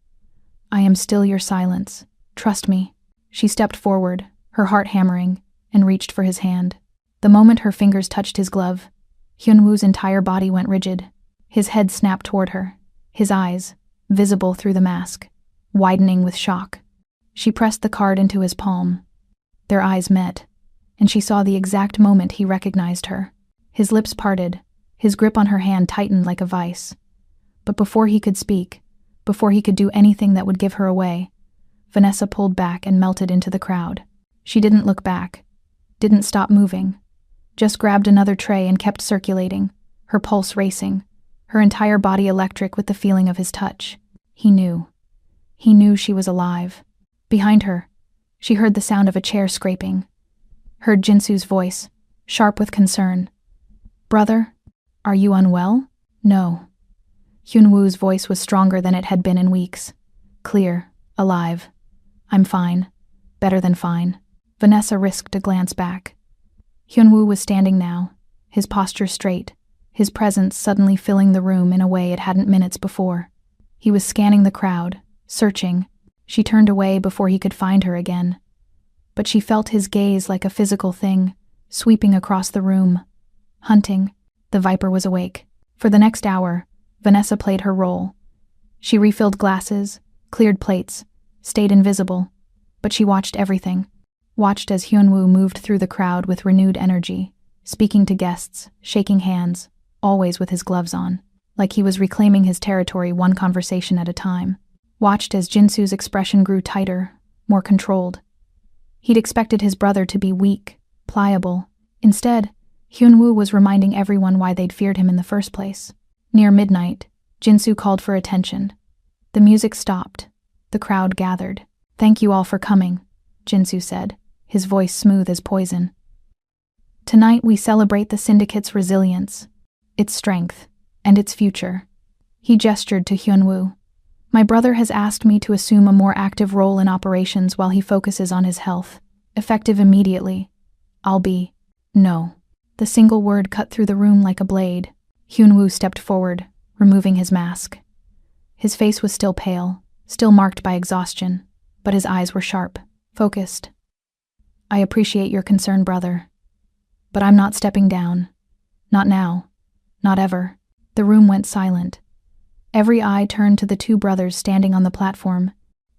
"I am still your silence. Trust me." She stepped forward, her heart hammering, and reached for his hand. The moment her fingers touched his glove, Hyunwoo's entire body went rigid. His head snapped toward her, his eyes, visible through the mask, widening with shock. She pressed the card into his palm. Their eyes met, and she saw the exact moment he recognized her. His lips parted, his grip on her hand tightened like a vice. But before he could speak, before he could do anything that would give her away, Vanessa pulled back and melted into the crowd. She didn't look back, didn't stop moving, just grabbed another tray and kept circulating, her pulse racing, her entire body electric with the feeling of his touch. He knew she was alive. Behind her, she heard the sound of a chair scraping, heard Jinsu's voice, sharp with concern. "Brother, are you unwell?" "No." Hyunwoo's voice was stronger than it had been in weeks. Clear, alive. "I'm fine. Better than fine." Vanessa risked a glance back. Hyunwoo was standing now, his posture straight, his presence suddenly filling the room in a way it hadn't minutes before. He was scanning the crowd, searching. She turned away before he could find her again. But she felt his gaze like a physical thing, sweeping across the room. Hunting. The Viper was awake. For the next hour, Vanessa played her role. She refilled glasses, cleared plates, stayed invisible. But she watched everything. Watched as Hyunwoo moved through the crowd with renewed energy, speaking to guests, shaking hands, always with his gloves on, like he was reclaiming his territory one conversation at a time. Watched as Jinsu's expression grew tighter, more controlled. He'd expected his brother to be weak, pliable. Instead, Hyunwoo was reminding everyone why they'd feared him in the first place. Near midnight, Jinsu called for attention. The music stopped. The crowd gathered. "Thank you all for coming," Jinsu said, his voice smooth as poison. "Tonight we celebrate the syndicate's resilience, its strength, and its future." He gestured to Hyunwoo. "My brother has asked me to assume a more active role in operations while he focuses on his health, effective immediately. I'll be..." "No." The single word cut through the room like a blade. Hyunwoo stepped forward, removing his mask. His face was still pale, still marked by exhaustion, but his eyes were sharp, focused. "I appreciate your concern, brother. But I'm not stepping down. Not now. Not ever." The room went silent. Every eye turned to the two brothers standing on the platform,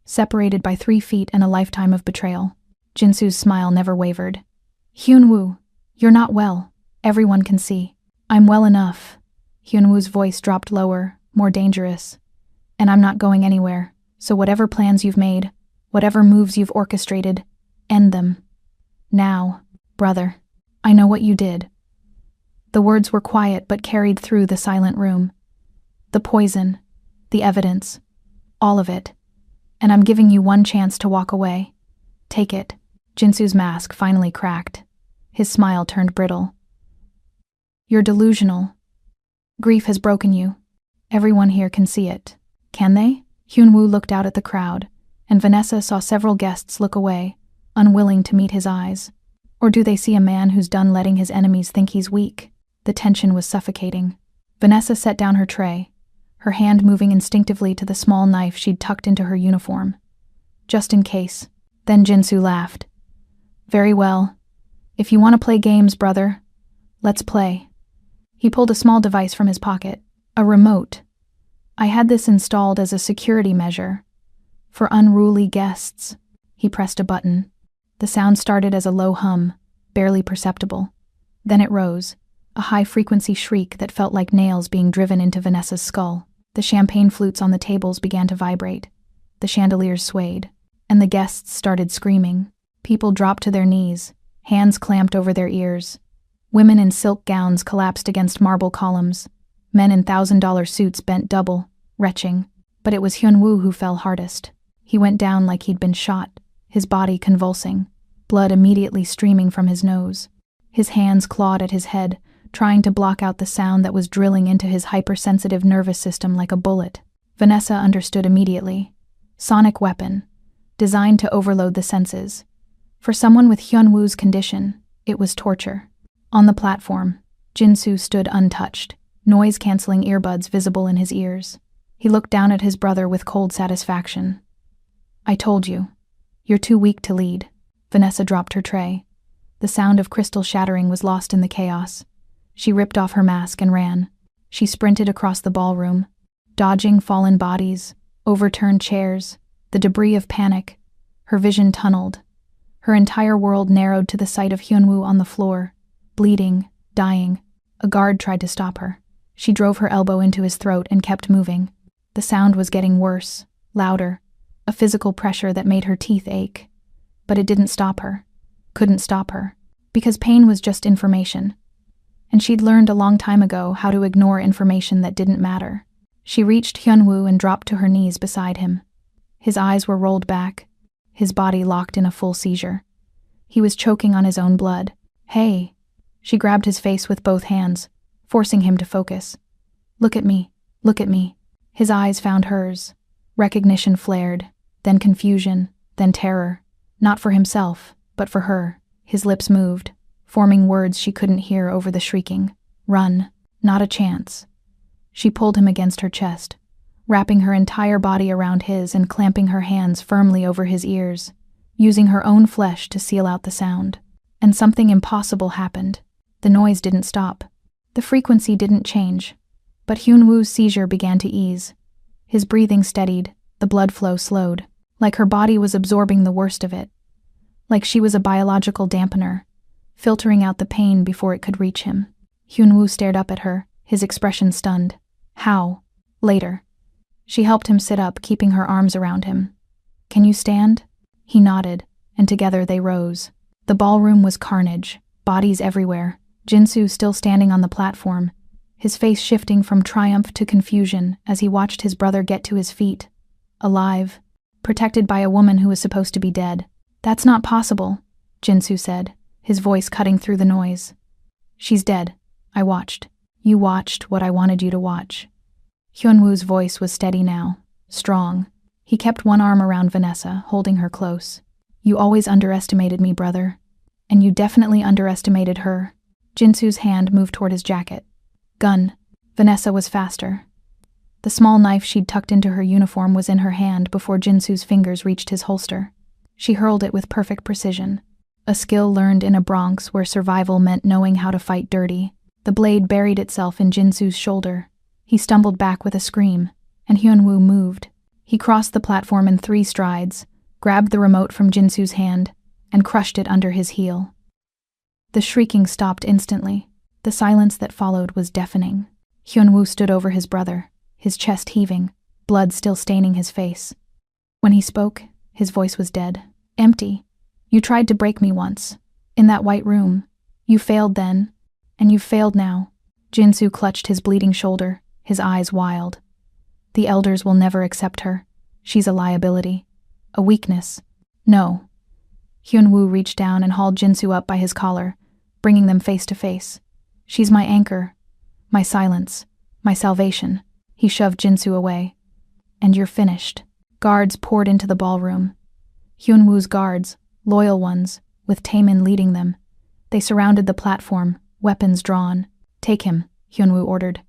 separated by 3 feet and a lifetime of betrayal. Jinsu's smile never wavered. "Hyunwoo, you're not well. Everyone can see." "I'm well enough." Hyunwoo's voice dropped lower, more dangerous. "And I'm not going anywhere, so whatever plans you've made, whatever moves you've orchestrated, end them. Now, brother. I know what you did." The words were quiet but carried through the silent room. "The poison, the evidence, all of it. And I'm giving you one chance to walk away. Take it." Jinsu's mask finally cracked. His smile turned brittle. "You're delusional. Grief has broken you. Everyone here can see it." "Can they?" Hyunwoo looked out at the crowd, and Vanessa saw several guests look away, unwilling to meet his eyes. Or do they see a man who's done letting his enemies think he's weak? The tension was suffocating. Vanessa set down her tray, her hand moving instinctively to the small knife she'd tucked into her uniform. Just in case. Then Jinsu laughed. "Very well. If you want to play games, brother, let's play." He pulled a small device from his pocket, a remote. "I had this installed as a security measure. For unruly guests." He pressed a button. The sound started as a low hum, barely perceptible. Then it rose, a high-frequency shriek that felt like nails being driven into Vanessa's skull. The champagne flutes on the tables began to vibrate. The chandeliers swayed, and the guests started screaming. People dropped to their knees, hands clamped over their ears. Women in silk gowns collapsed against marble columns. Men in $1,000 suits bent double, retching. But it was Hyunwoo who fell hardest. He went down like he'd been shot, his body convulsing, blood immediately streaming from his nose. His hands clawed at his head, trying to block out the sound that was drilling into his hypersensitive nervous system like a bullet. Vanessa understood immediately. Sonic weapon, designed to overload the senses. For someone with Hyunwoo's condition, it was torture. On the platform, Jinsu stood untouched, noise-canceling earbuds visible in his ears. He looked down at his brother with cold satisfaction. "I told you. You're too weak to lead." Vanessa dropped her tray. The sound of crystal shattering was lost in the chaos. She ripped off her mask and ran. She sprinted across the ballroom, dodging fallen bodies, overturned chairs, the debris of panic. Her vision tunneled. Her entire world narrowed to the sight of Hyunwoo on the floor, bleeding, dying. A guard tried to stop her. She drove her elbow into his throat and kept moving. The sound was getting worse, louder, a physical pressure that made her teeth ache. But it didn't stop her. Couldn't stop her. Because pain was just information. And she'd learned a long time ago how to ignore information that didn't matter. She reached Hyunwoo and dropped to her knees beside him. His eyes were rolled back, his body locked in a full seizure. He was choking on his own blood. "Hey." She grabbed his face with both hands, forcing him to focus. Look at me. Look at me." His eyes found hers. Recognition flared, then confusion, then terror. Not for himself, but for her. His lips moved, forming words she couldn't hear over the shrieking. "Run. Not a chance." She pulled him against her chest, wrapping her entire body around his and clamping her hands firmly over his ears, using her own flesh to seal out the sound. And something impossible happened. The noise didn't stop. The frequency didn't change. But Hyunwoo's seizure began to ease. His breathing steadied, the blood flow slowed, like her body was absorbing the worst of it. Like she was a biological dampener, filtering out the pain before it could reach him. Hyunwoo stared up at her, his expression stunned. "How?" "Later." She helped him sit up, keeping her arms around him. "Can you stand?" He nodded, and together they rose. The ballroom was carnage, bodies everywhere. Jinsu still standing on the platform, his face shifting from triumph to confusion as he watched his brother get to his feet. Alive, protected by a woman who was supposed to be dead. "That's not possible," Jinsu said, his voice cutting through the noise. "She's dead. I watched." "You watched what I wanted you to watch." Hyunwoo's voice was steady now, strong. He kept one arm around Vanessa, holding her close. "You always underestimated me, brother. And you definitely underestimated her." Jinsu's hand moved toward his jacket. "Gun." Vanessa was faster. The small knife she'd tucked into her uniform was in her hand before Jinsu's fingers reached his holster. She hurled it with perfect precision, a skill learned in a Bronx where survival meant knowing how to fight dirty. The blade buried itself in Jinsu's shoulder. He stumbled back with a scream, and Hyunwoo moved. He crossed the platform in 3 strides, grabbed the remote from Jinsu's hand, and crushed it under his heel. The shrieking stopped instantly. The silence that followed was deafening. Hyunwoo stood over his brother, his chest heaving, blood still staining his face. When he spoke, his voice was dead. "Empty. You tried to break me once. In that white room. You failed then, and you've failed now." Jinsu clutched his bleeding shoulder, his eyes wild. "The elders will never accept her. She's a liability. A weakness." "No." Hyunwoo reached down and hauled Jinsu up by his collar, bringing them face to face. "She's my anchor, my silence, my salvation." He shoved Jinsu away. "And you're finished." Guards poured into the ballroom. Hyunwoo's guards, loyal ones, with Taemin leading them. They surrounded the platform, weapons drawn. "Take him," Hyunwoo ordered.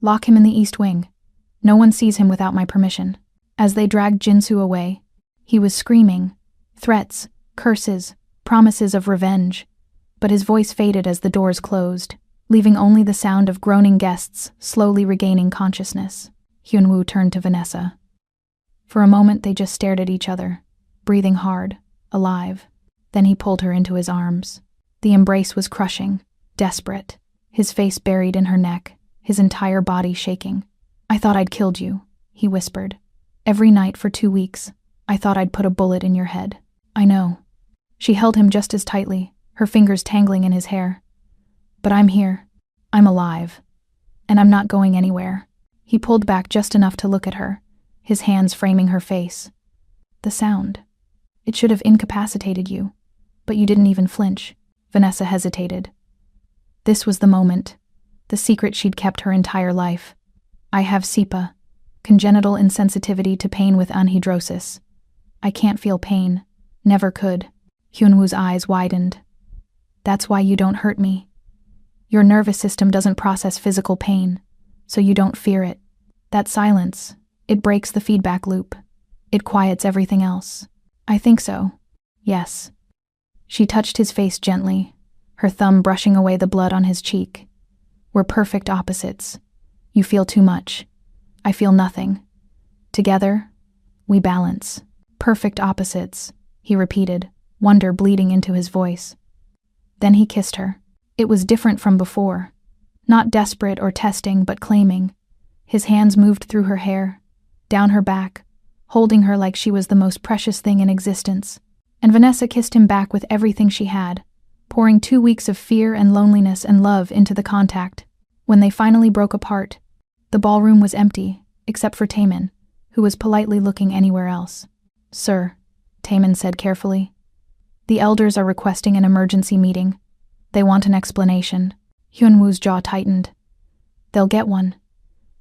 "Lock him in the east wing. No one sees him without my permission." As they dragged Jinsu away, he was screaming. Threats, curses, promises of revenge. But his voice faded as the doors closed, leaving only the sound of groaning guests slowly regaining consciousness. Hyunwoo turned to Vanessa. For a moment they just stared at each other, breathing hard, alive. Then he pulled her into his arms. The embrace was crushing, desperate, his face buried in her neck, his entire body shaking. "I thought I'd killed you," he whispered. "Every night for 2 weeks, I thought I'd put a bullet in your head." "I know." She held him just as tightly, her fingers tangling in his hair. "But I'm here. I'm alive. And I'm not going anywhere." He pulled back just enough to look at her, his hands framing her face. "The sound. It should have incapacitated you, but you didn't even flinch." Vanessa hesitated. This was the moment, the secret she'd kept her entire life. "I have SIPA, congenital insensitivity to pain with anhidrosis. I can't feel pain. Never could." Hyunwoo's eyes widened. "That's why you don't hurt me. Your nervous system doesn't process physical pain, so you don't fear it. That silence, it breaks the feedback loop. It quiets everything else." "I think so. Yes." She touched his face gently, her thumb brushing away the blood on his cheek. We're perfect opposites. You feel too much. I feel nothing. Together, we balance. Perfect opposites, he repeated, wonder bleeding into his voice. Then he kissed her. It was different from before. Not desperate or testing, but claiming. His hands moved through her hair, down her back, holding her like she was the most precious thing in existence. And Vanessa kissed him back with everything she had, pouring 2 weeks of fear and loneliness and love into the contact. When they finally broke apart, the ballroom was empty, except for Taemin, who was politely looking anywhere else. Sir, Taemin said carefully, the elders are requesting an emergency meeting. They want an explanation. Hyunwoo's jaw tightened. They'll get one.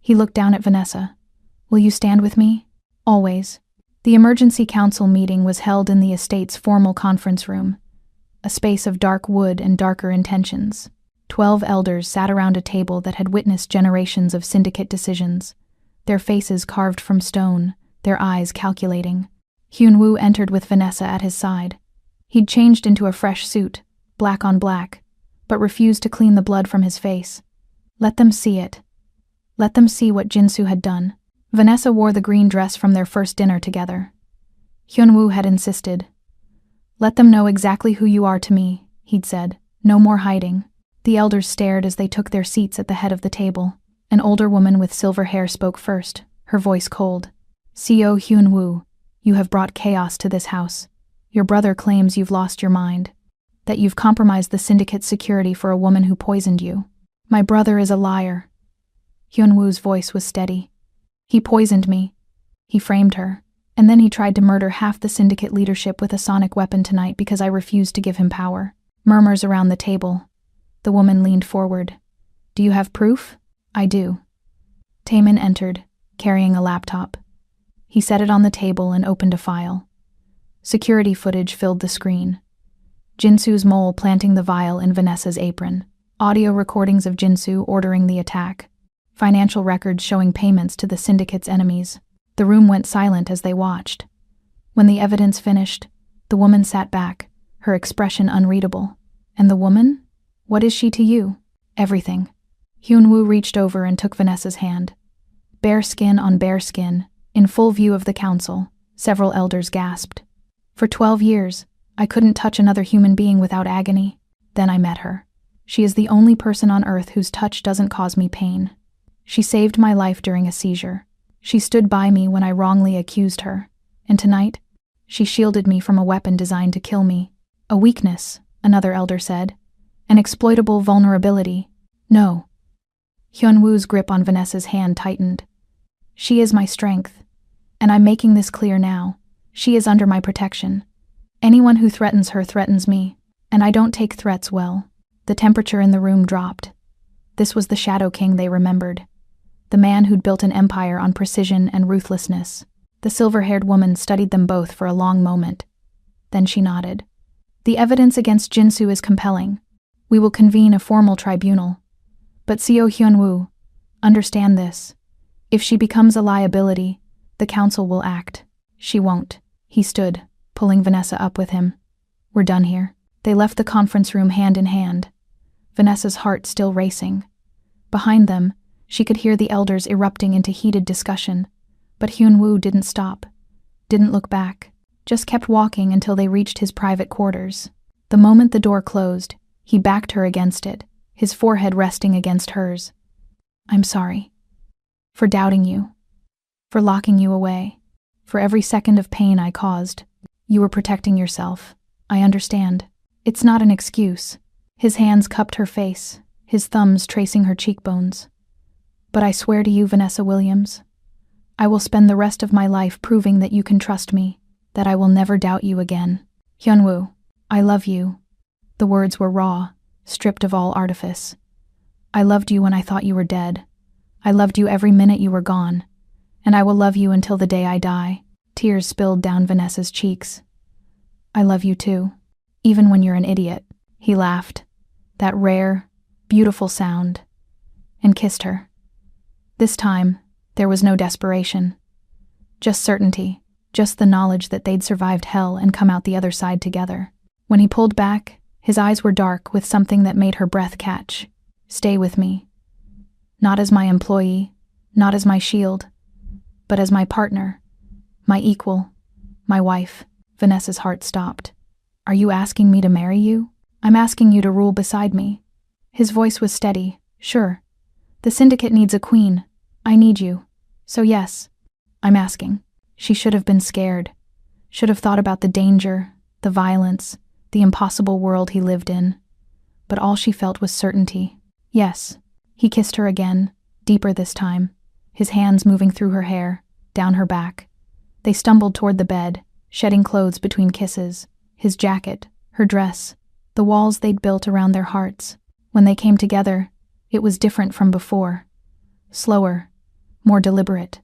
He looked down at Vanessa. Will you stand with me? Always. The emergency council meeting was held in the estate's formal conference room, a space of dark wood and darker intentions. 12 elders sat around a table that had witnessed generations of syndicate decisions, their faces carved from stone, their eyes calculating. Hyunwoo entered with Vanessa at his side. He'd changed into a fresh suit, black on black, but refused to clean the blood from his face. Let them see it. Let them see what Jinsu had done. Vanessa wore the green dress from their first dinner together. Hyunwoo had insisted. Let them know exactly who you are to me, he'd said. No more hiding. The elders stared as they took their seats at the head of the table. An older woman with silver hair spoke first, her voice cold. Co Hyunwoo, you have brought chaos to this house. Your brother claims you've lost your mind, that you've compromised the syndicate's security for a woman who poisoned you. My brother is a liar. Hyunwoo's voice was steady. He poisoned me. He framed her, and then he tried to murder half the syndicate leadership with a sonic weapon tonight because I refused to give him power. Murmurs around the table. The woman leaned forward. Do you have proof? I do. Taemin entered, carrying a laptop. He set it on the table and opened a file. Security footage filled the screen. Jinsu's mole planting the vial in Vanessa's apron. Audio recordings of Jinsu ordering the attack. Financial records showing payments to the syndicate's enemies. The room went silent as they watched. When the evidence finished, the woman sat back, her expression unreadable. And the woman? What is she to you? Everything. Hyunwoo reached over and took Vanessa's hand. Bare skin on bare skin, in full view of the council, several elders gasped. For 12 years, I couldn't touch another human being without agony. Then I met her. She is the only person on earth whose touch doesn't cause me pain. She saved my life during a seizure. She stood by me when I wrongly accused her. And tonight, she shielded me from a weapon designed to kill me. A weakness, another elder said. An exploitable vulnerability. No. Hyunwoo's grip on Vanessa's hand tightened. She is my strength. And I'm making this clear now. She is under my protection. Anyone who threatens her threatens me, and I don't take threats well. The temperature in the room dropped. This was the Shadow King they remembered. The man who'd built an empire on precision and ruthlessness. The silver-haired woman studied them both for a long moment. Then she nodded. The evidence against Jinsu is compelling. We will convene a formal tribunal. But Co Hyunwoo, understand this. If she becomes a liability, the council will act. She won't. He stood, pulling Vanessa up with him. We're done here. They left the conference room hand in hand, Vanessa's heart still racing. Behind them, she could hear the elders erupting into heated discussion, but Hyunwoo didn't stop, didn't look back, just kept walking until they reached his private quarters. The moment the door closed, he backed her against it, his forehead resting against hers. I'm sorry. For doubting you. For locking you away. For every second of pain I caused. You were protecting yourself. I understand. It's not an excuse. His hands cupped her face, his thumbs tracing her cheekbones. But I swear to you, Vanessa Williams, I will spend the rest of my life proving that you can trust me, that I will never doubt you again. Hyunwoo, I love you. The words were raw, stripped of all artifice. I loved you when I thought you were dead. I loved you every minute you were gone. And I will love you until the day I die. Tears spilled down Vanessa's cheeks. I love you too. Even when you're an idiot. He laughed. That rare, beautiful sound. And kissed her. This time, there was no desperation. Just certainty. Just the knowledge that they'd survived hell and come out the other side together. When he pulled back, his eyes were dark with something that made her breath catch. Stay with me. Not as my employee, not as my shield, but as my partner, my equal, my wife. Vanessa's heart stopped. Are you asking me to marry you? I'm asking you to rule beside me. His voice was steady. Sure. The syndicate needs a queen. I need you. So yes, I'm asking. She should have been scared. Should have thought about the danger, the violence, the impossible world he lived in. But all she felt was certainty. Yes. He kissed her again, deeper this time, his hands moving through her hair, down her back. They stumbled toward the bed, shedding clothes between kisses, his jacket, her dress, the walls they'd built around their hearts. When they came together, it was different from before. Slower, more deliberate.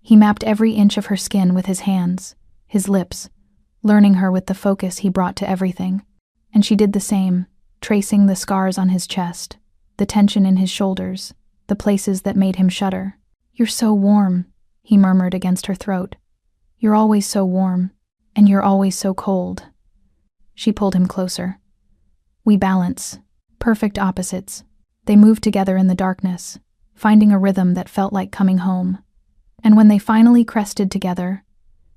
He mapped every inch of her skin with his hands, his lips, learning her with the focus he brought to everything. And she did the same, tracing the scars on his chest, the tension in his shoulders, the places that made him shudder. You're so warm, he murmured against her throat. You're always so warm, and you're always so cold. She pulled him closer. We balance. Perfect opposites. They moved together in the darkness, finding a rhythm that felt like coming home. And when they finally crested together,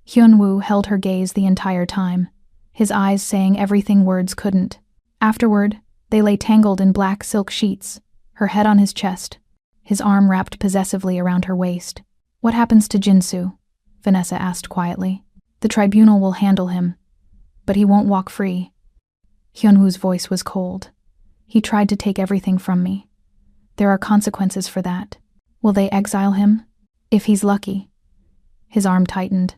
Hyun-woo held her gaze the entire time, his eyes saying everything words couldn't. Afterward, they lay tangled in black silk sheets, her head on his chest, his arm wrapped possessively around her waist. What happens to Jinsu? Vanessa asked quietly. The tribunal will handle him, but he won't walk free. Hyun-woo's voice was cold. He tried to take everything from me. There are consequences for that. Will they exile him? If he's lucky. His arm tightened.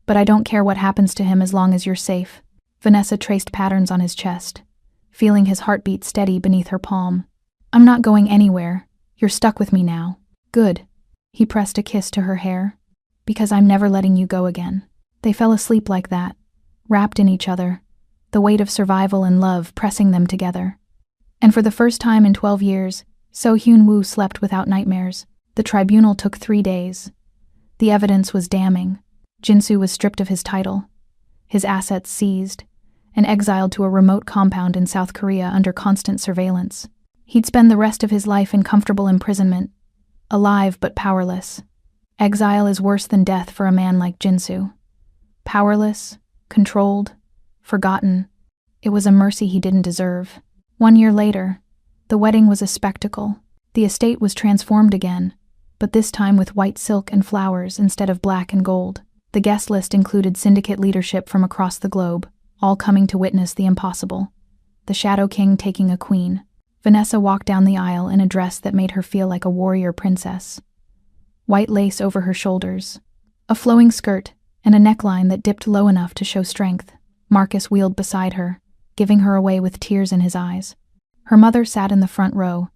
But I don't care what happens to him as long as you're safe. Vanessa traced patterns on his chest, feeling his heartbeat steady beneath her palm. I'm not going anywhere. You're stuck with me now. Good. He pressed a kiss to her hair. Because I'm never letting you go again. They fell asleep like that, wrapped in each other, the weight of survival and love pressing them together. And for the first time in 12 years, So Hyun-woo slept without nightmares. The tribunal took 3 days. The evidence was damning. Jinsu was stripped of his title, his assets seized, and exiled to a remote compound in South Korea under constant surveillance. He'd spend the rest of his life in comfortable imprisonment, alive but powerless. Exile is worse than death for a man like Jinsu. Powerless, controlled, forgotten. It was a mercy he didn't deserve. 1 year later, the wedding was a spectacle. The estate was transformed again, but this time with white silk and flowers instead of black and gold. The guest list included syndicate leadership from across the globe, all coming to witness the impossible. The Shadow King taking a queen. Vanessa walked down the aisle in a dress that made her feel like a warrior princess. White lace over her shoulders, a flowing skirt, and a neckline that dipped low enough to show strength. Marcus wheeled beside her, giving her away with tears in his eyes. Her mother sat in the front row,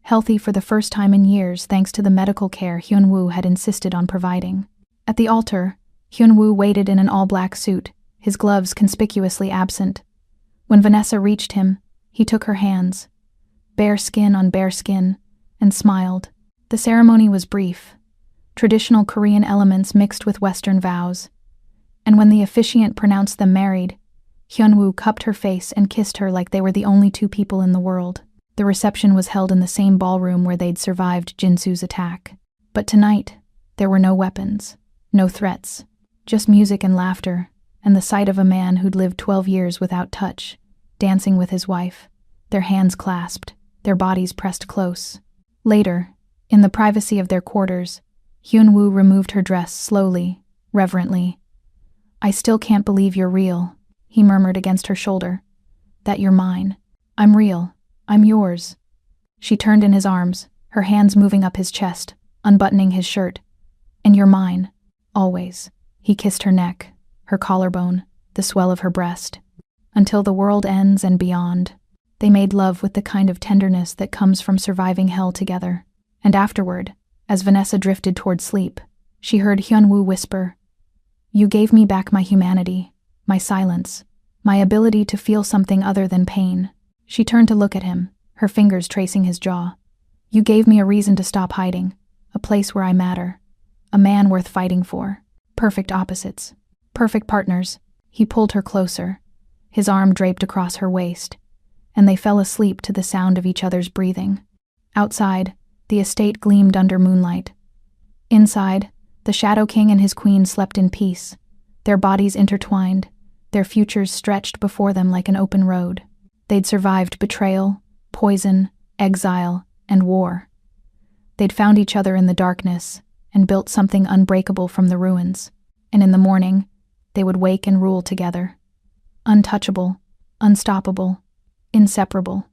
healthy for the first time in years thanks to the medical care Hyun-woo had insisted on providing. At the altar, Hyun-woo waited in an all-black suit, his gloves conspicuously absent. When Vanessa reached him, he took her hands, bare skin on bare skin, and smiled. The ceremony was brief, traditional Korean elements mixed with Western vows. And when the officiant pronounced them married, Hyun-woo cupped her face and kissed her like they were the only 2 people in the world. The reception was held in the same ballroom where they'd survived Jinsu's attack. But tonight, there were no weapons, no threats, just music and laughter, and the sight of a man who'd lived 12 years without touch, dancing with his wife, their hands clasped, their bodies pressed close. Later, in the privacy of their quarters, Hyun-woo removed her dress slowly, reverently. I still can't believe you're real, he murmured against her shoulder. That you're mine. I'm real. I'm yours. She turned in his arms, her hands moving up his chest, unbuttoning his shirt. And you're mine. Always. He kissed her neck, her collarbone, the swell of her breast. Until the world ends and beyond. They made love with the kind of tenderness that comes from surviving hell together. And afterward, as Vanessa drifted toward sleep, she heard Hyun-woo whisper, "You gave me back my humanity, my silence, my ability to feel something other than pain." She turned to look at him, her fingers tracing his jaw. "You gave me a reason to stop hiding, a place where I matter, a man worth fighting for. Perfect opposites, perfect partners." He pulled her closer, his arm draped across her waist, and they fell asleep to the sound of each other's breathing. Outside, the estate gleamed under moonlight. Inside, the Shadow King and his queen slept in peace, their bodies intertwined, their futures stretched before them like an open road. They'd survived betrayal, poison, exile, and war. They'd found each other in the darkness and built something unbreakable from the ruins, and in the morning, they would wake and rule together. Untouchable, unstoppable, inseparable.